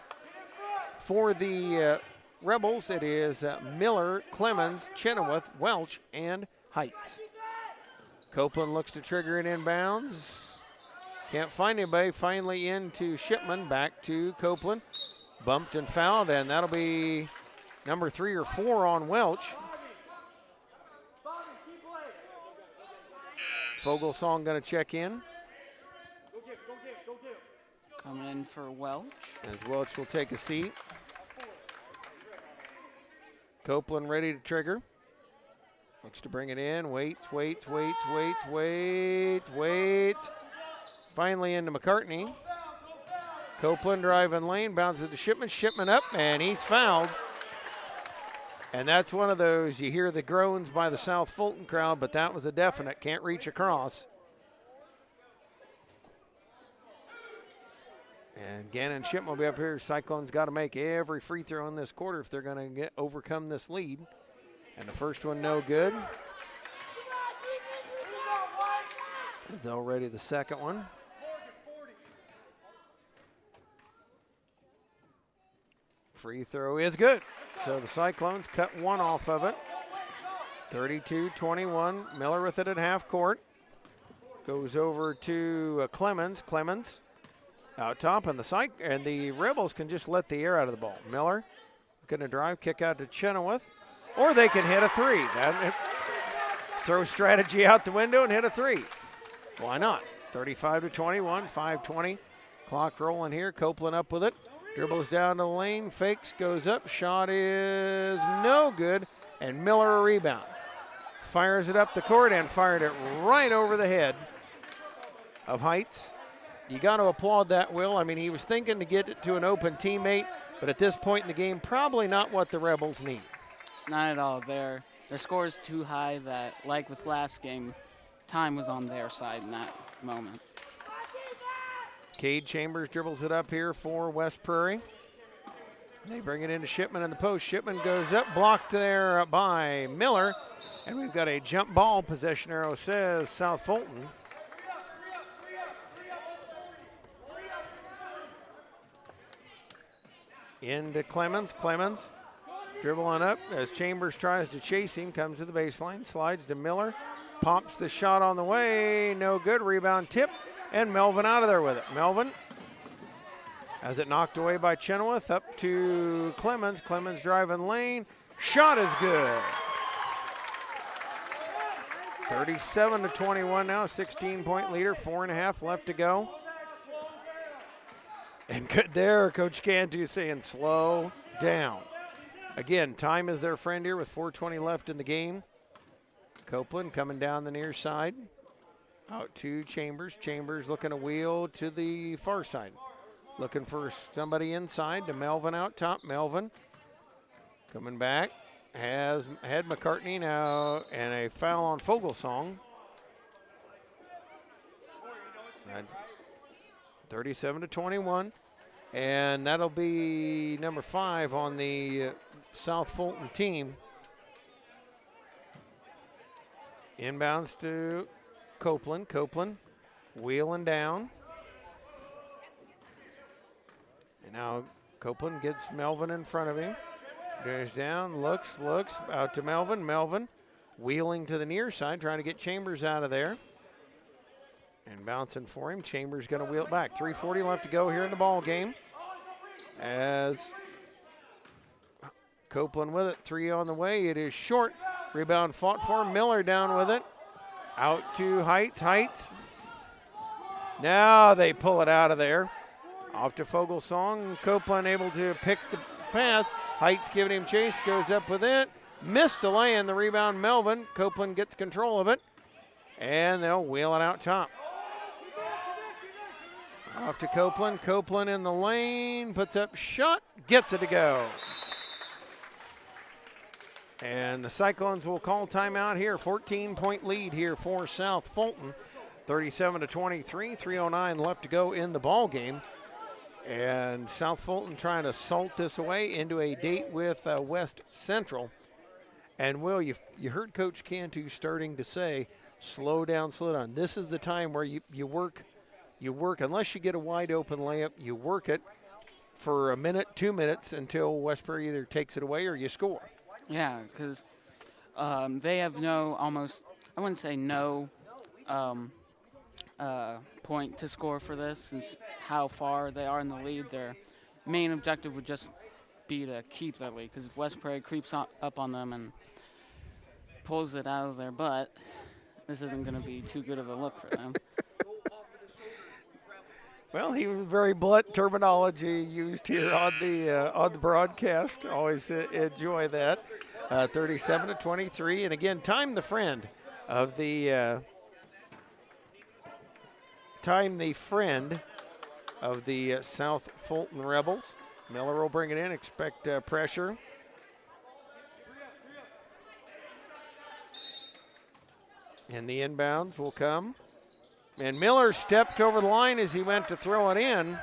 For the Rebels, it is Miller, Clemens, Chenoweth, Welch, and Heights. Copeland looks to trigger it inbounds. Can't find anybody. Finally into Shipman, back to Copeland. Bumped and fouled, and that'll be number 3 or 4 on Welch. Fogelsong going to check in. Coming in for Welch. As Welch will take a seat. Copeland ready to trigger. Looks to bring it in. Waits. Finally into McCartney. Copeland driving lane, bounces to Shipman. Shipman up, and he's fouled. And that's one of those, you hear the groans by the South Fulton crowd, but that was a definite, can't reach across. And Gannon Shipman will be up here. Cyclones got to make every free throw in this quarter if they're going to overcome this lead. And the first one no good. They'll ready the second one. Free throw is good. So the Cyclones cut one off of it. 32-21. Miller with it at half court. Goes over to Clemens. Clemens out top, and the Rebels can just let the air out of the ball. Miller going to drive, kick out to Chenoweth, or they can hit a three. Throw strategy out the window and hit a three. Why not? 35-21, 5:20. Clock rolling here. Copeland up with it. Dribbles down the lane, fakes, goes up. Shot is no good, and Miller a rebound. Fires it up the court and fired it right over the head of Heights. You got to applaud that, Will. I mean, he was thinking to get it to an open teammate, but at this point in the game, probably not what the Rebels need. Not at all. Their score is too high that, like with last game, time was on their side in that moment. Cade Chambers dribbles it up here for West Prairie. They bring it into Shipman in the post. Shipman goes up, blocked there by Miller. And we've got a jump ball. Possession arrow says South Fulton. Into Clemens. Clemens dribbling up as Chambers tries to chase him. Comes to the baseline. Slides to Miller. Pops the shot on the way. No good. Rebound tip. And Melvin out of there with it. Melvin has it knocked away by Chenoweth. Up to Clemens. Clemens driving lane. Shot is good. 37-21 now. 16-point leader. 4.5 left to go. And good there, Coach Cantu saying slow down. Again, time is their friend here with 4:20 left in the game. Copeland coming down the near side. Out to Chambers. Chambers looking to wheel to the far side. Looking for somebody inside to Melvin out top. Melvin coming back. Had McCartney now, and a foul on Fogelsong. 37-21. And that'll be number 5 on the South Fulton team. Inbounds to Copeland. Copeland wheeling down. And now Copeland gets Melvin in front of him. Goes down, looks, out to Melvin. Melvin wheeling to the near side, trying to get Chambers out of there. And bouncing for him. Chambers going to wheel it back. 3:40 left to go here in the ball game. As Copeland with it. 3 on the way. It is short. Rebound fought for. Miller down with it. Out to Heights. Heights. Now they pull it out of there. Off to Fogelsong. Copeland able to pick the pass. Heights giving him chase. Goes up with it. Missed the lay in the rebound. Melvin. Copeland gets control of it. And they'll wheel it out top. Off to Copeland. Copeland in the lane. Puts up shot. Gets it to go. And the Cyclones will call timeout here. 14-point lead here for South Fulton. 37-23. 3:09 left to go in the ball game. And South Fulton trying to salt this away into a date with West Central. And Will, you heard Coach Cantu starting to say, slow down, slow down. This is the time where you work, unless you get a wide open layup, you work it for a minute, 2 minutes until West Prairie either takes it away or you score. Yeah, because they have I wouldn't say no point to score for this, since how far they are in the lead. Their main objective would just be to keep that lead, because if West Prairie creeps up on them and pulls it out of their butt, this isn't going to be too good of a look for them. Well, he was very blunt terminology used here on the broadcast. Always enjoy that. 37-23, and again, time the friend of the South Fulton Rebels. Miller will bring it in. Expect pressure. And the inbounds will come. And Miller stepped over the line as he went to throw it in.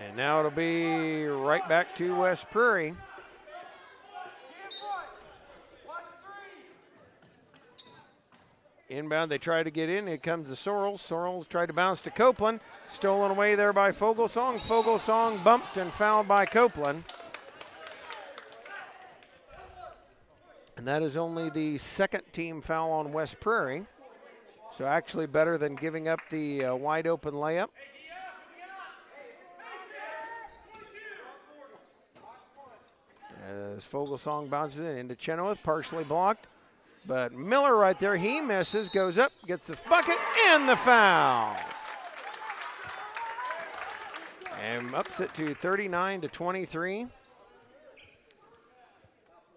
And now it'll be right back to West Prairie. Inbound, they try to get in. Here comes the Sorrells. Sorrells tried to bounce to Copeland. Stolen away there by Fogelsong. Fogelsong bumped and fouled by Copeland. that is only the second team foul on West Prairie. So actually better than giving up the wide open layup. As Fogelsong bounces it into Chenoweth, partially blocked. But Miller right there, he misses, goes up, gets the bucket, and the foul. And ups it to 39-23.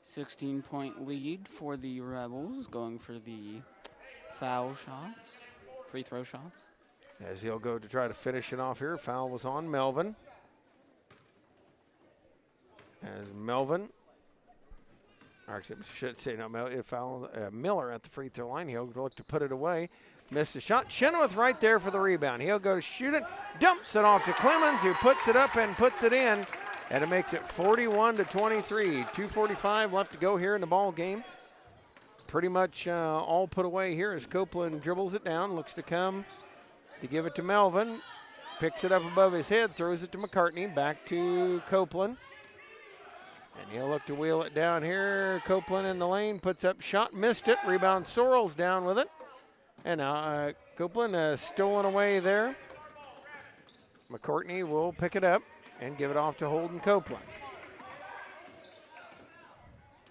16-point lead for the Rebels, going for the foul shots, free throw shots. As he'll go to try to finish it off here. Foul was on Melvin. As Melvin, or actually I should say no, foul Miller at the free throw line. He'll look to put it away. Missed the shot. Chenoweth right there for the rebound. He'll go to shoot it, dumps it off to Clemens, who puts it up and puts it in. And it makes it 41-23. 2:45 left to go here in the ball game. Pretty much all put away here as Copeland dribbles it down, looks to come to give it to Melvin. Picks it up above his head, throws it to McCartney, back to Copeland. And he'll look to wheel it down here. Copeland in the lane, puts up shot, missed it. Rebound, Sorrells down with it. And now Copeland stolen away there. McCartney will pick it up and give it off to Holden Copeland.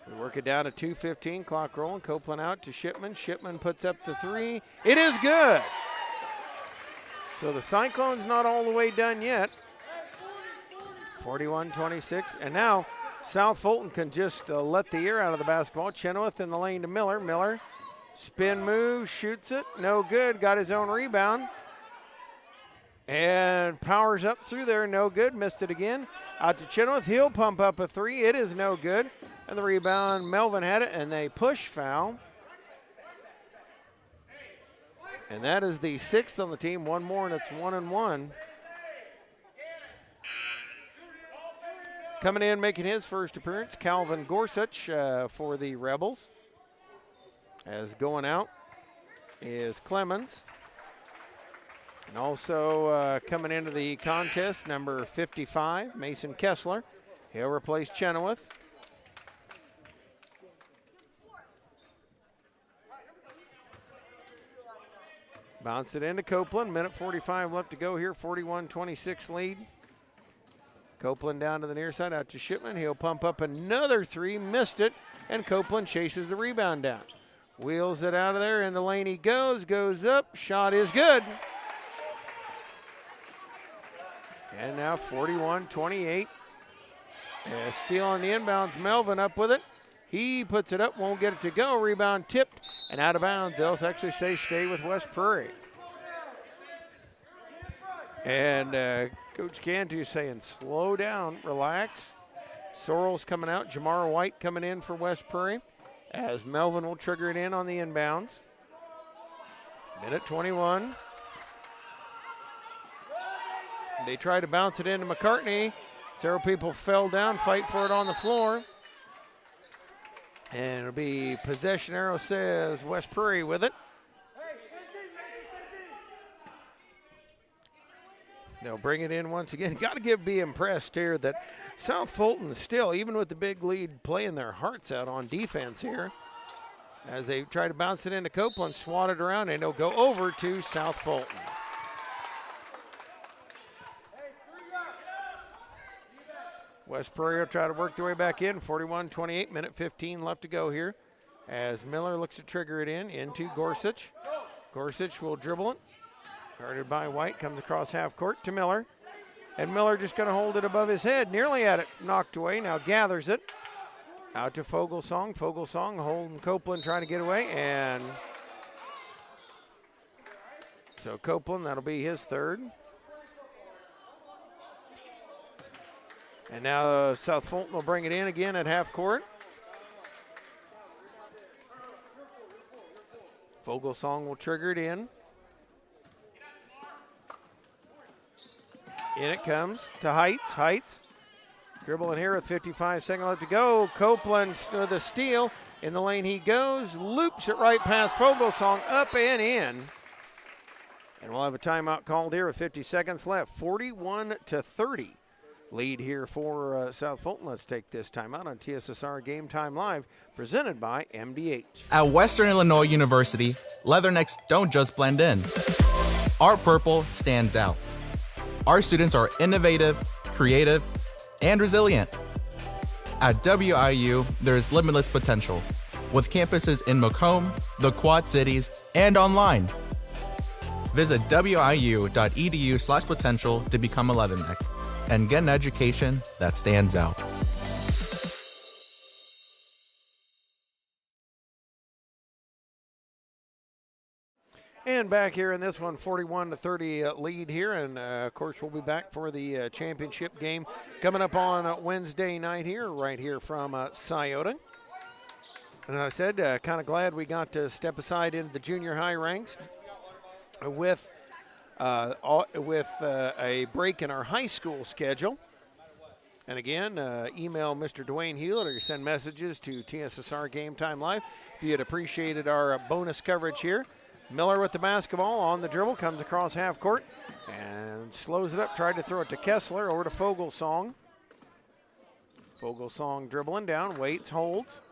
We work it down to 2:15, clock rolling. Copeland out to Shipman. Shipman puts up the three. It is good. So the Cyclones not all the way done yet. 41-26, and now South Fulton can just let the air out of the basketball. Chenoweth in the lane to Miller. Miller, spin move, shoots it, no good, got his own rebound. And powers up through there, no good, missed it again. Out to Chenoweth, he'll pump up a three, it is no good. And the rebound, Melvin had it, and they push foul. And that is the sixth on the team, one more, and it's 1-1. Coming in, making his first appearance, Calvin Gorsuch for the Rebels. As going out is Clemens. And also coming into the contest, number 55, Mason Kessler. He'll replace Chenoweth. Bounced it into Copeland. Minute 45 left to go here. 41-26 lead. Copeland down to the near side, out to Shipman. He'll pump up another three, missed it, and Copeland chases the rebound down. Wheels it out of there, in the lane he goes up, shot is good. And now 41-28. Steal on the inbounds, Melvin up with it. He puts it up, won't get it to go. Rebound tipped and out of bounds. They'll actually say stay with West Prairie. And Coach Cantu saying slow down, relax. Sorrells coming out, Jamar White coming in for West Prairie as Melvin will trigger it in on the inbounds. Minute 21. They try to bounce it into McCartney. Several people fell down, fight for it on the floor. And it'll be possession arrow says West Prairie with it. They'll bring it in once again. Got to be impressed here that South Fulton still, even with the big lead, playing their hearts out on defense here. As they try to bounce it into Copeland, swat it around, and it'll go over to South Fulton. West Prairie will try to work their way back in. 41-28, minute 15 left to go here. As Miller looks to trigger it into Gorsuch. Gorsuch will dribble it. Guarded by White, comes across half court to Miller. And Miller just going to hold it above his head, nearly had it knocked away, now gathers it. Out to Fogelsong. Fogelsong holding Copeland, trying to get away, and so Copeland, that'll be his third. And now South Fulton will bring it in again at half court. Fogelsong will trigger it in. In it comes to Heights. Heights dribbling here with 55 seconds left to go. Copeland the steal. In the lane he goes. Loops it right past Fogelsong. Up and in. And we'll have a timeout called here with 50 seconds left. 41-30. lead here for South Fulton. Let's take this timeout on TSSR Game Time Live, presented by MDH. At Western Illinois University, leathernecks don't just blend in. Our purple stands out. Our students are innovative, creative, and resilient. At WIU, there's limitless potential, with campuses in Macomb, the Quad Cities, and online. Visit wiu.edu/potential to become a leatherneck and get an education that stands out. And back here in this one, 41-30 lead here. And, of course, we'll be back for the championship game coming up on Wednesday night here, right here from Sciota. And I said, kind of glad we got to step aside into the junior high ranks with a break in our high school schedule. And again, email Mr. Dwayne Hulett or send messages to TSSR Game Time Live if you had appreciated our bonus coverage here. Miller with the basketball on the dribble, comes across half court and slows it up, tried to throw it to Kessler, over to Fogelsong. Fogelsong dribbling down, waits, holds.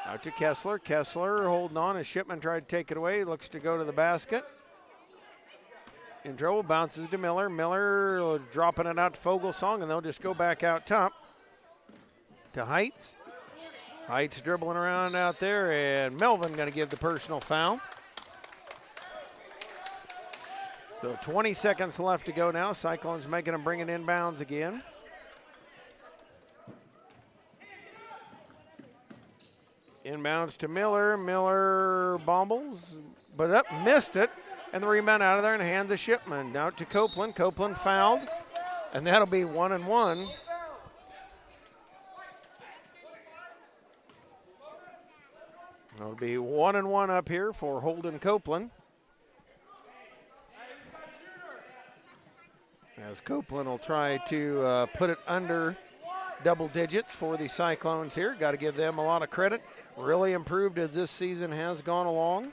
Out to Kessler. Kessler holding on as Shipman tried to take it away. Looks to go to the basket. In trouble, bounces to Miller. Miller dropping it out to Fogelsong, and they'll just go back out top to Heights. Heights dribbling around out there, and Melvin going to give the personal foul. So 20 seconds left to go now. Cyclones making them bring it inbounds again. Inbounds to Miller. Miller bobbles, but up, missed it. And the rebound out of there and hands to Shipman. Out to Copeland. Copeland fouled, and that'll be 1-1. It'll be 1-1 up here for Holden Copeland. As Copeland will try to put it under double digits for the Cyclones here. Got to give them a lot of credit. Really improved as this season has gone along.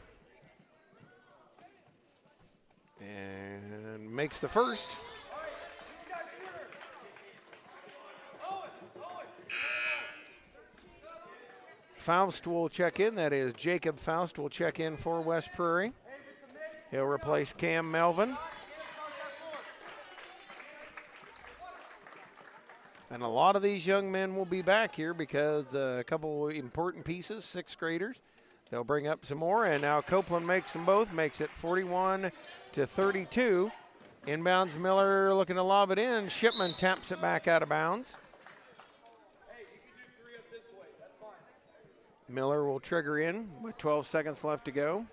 And makes the first. Faust will check in. That is Jacob Faust will check in for West Prairie. He'll replace Cam Melvin. And a lot of these young men will be back here because a couple important pieces, sixth graders. They'll bring up some more, and now Copeland makes them both, makes it 41-32. Inbounds, Miller looking to lob it in. Shipman taps it back out of bounds. Miller will trigger in with 12 seconds left to go.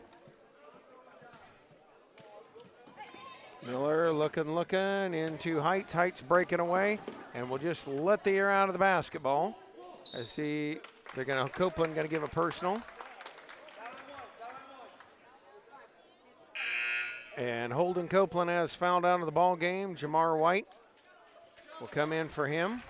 Miller looking into Heights. Heights breaking away, and we'll just let the air out of the basketball. I see Copeland gonna give a personal. And Holden Copeland has fouled out of the ball game. Jamar White will come in for him.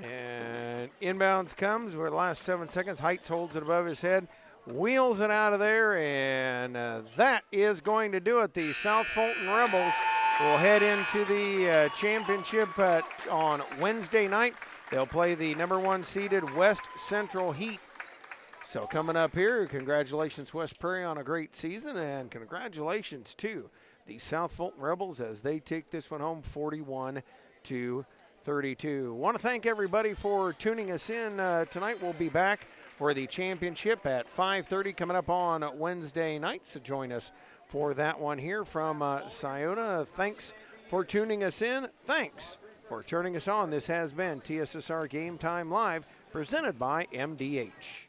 And inbounds comes with the last 7 seconds. Heights holds it above his head. Wheels it out of there, and that is going to do it. The South Fulton Rebels will head into the championship on Wednesday night. They'll play the number 1 seeded West Central Heat. So coming up here, congratulations West Prairie on a great season, and congratulations to the South Fulton Rebels as they take this one home 41-32. Want to thank everybody for tuning us in tonight. We'll be back for the championship at 5:30 coming up on Wednesday night. So join us for that one here from Sciota. Thanks for tuning us in. Thanks for turning us on. This has been TSSR Game Time Live, presented by MDH.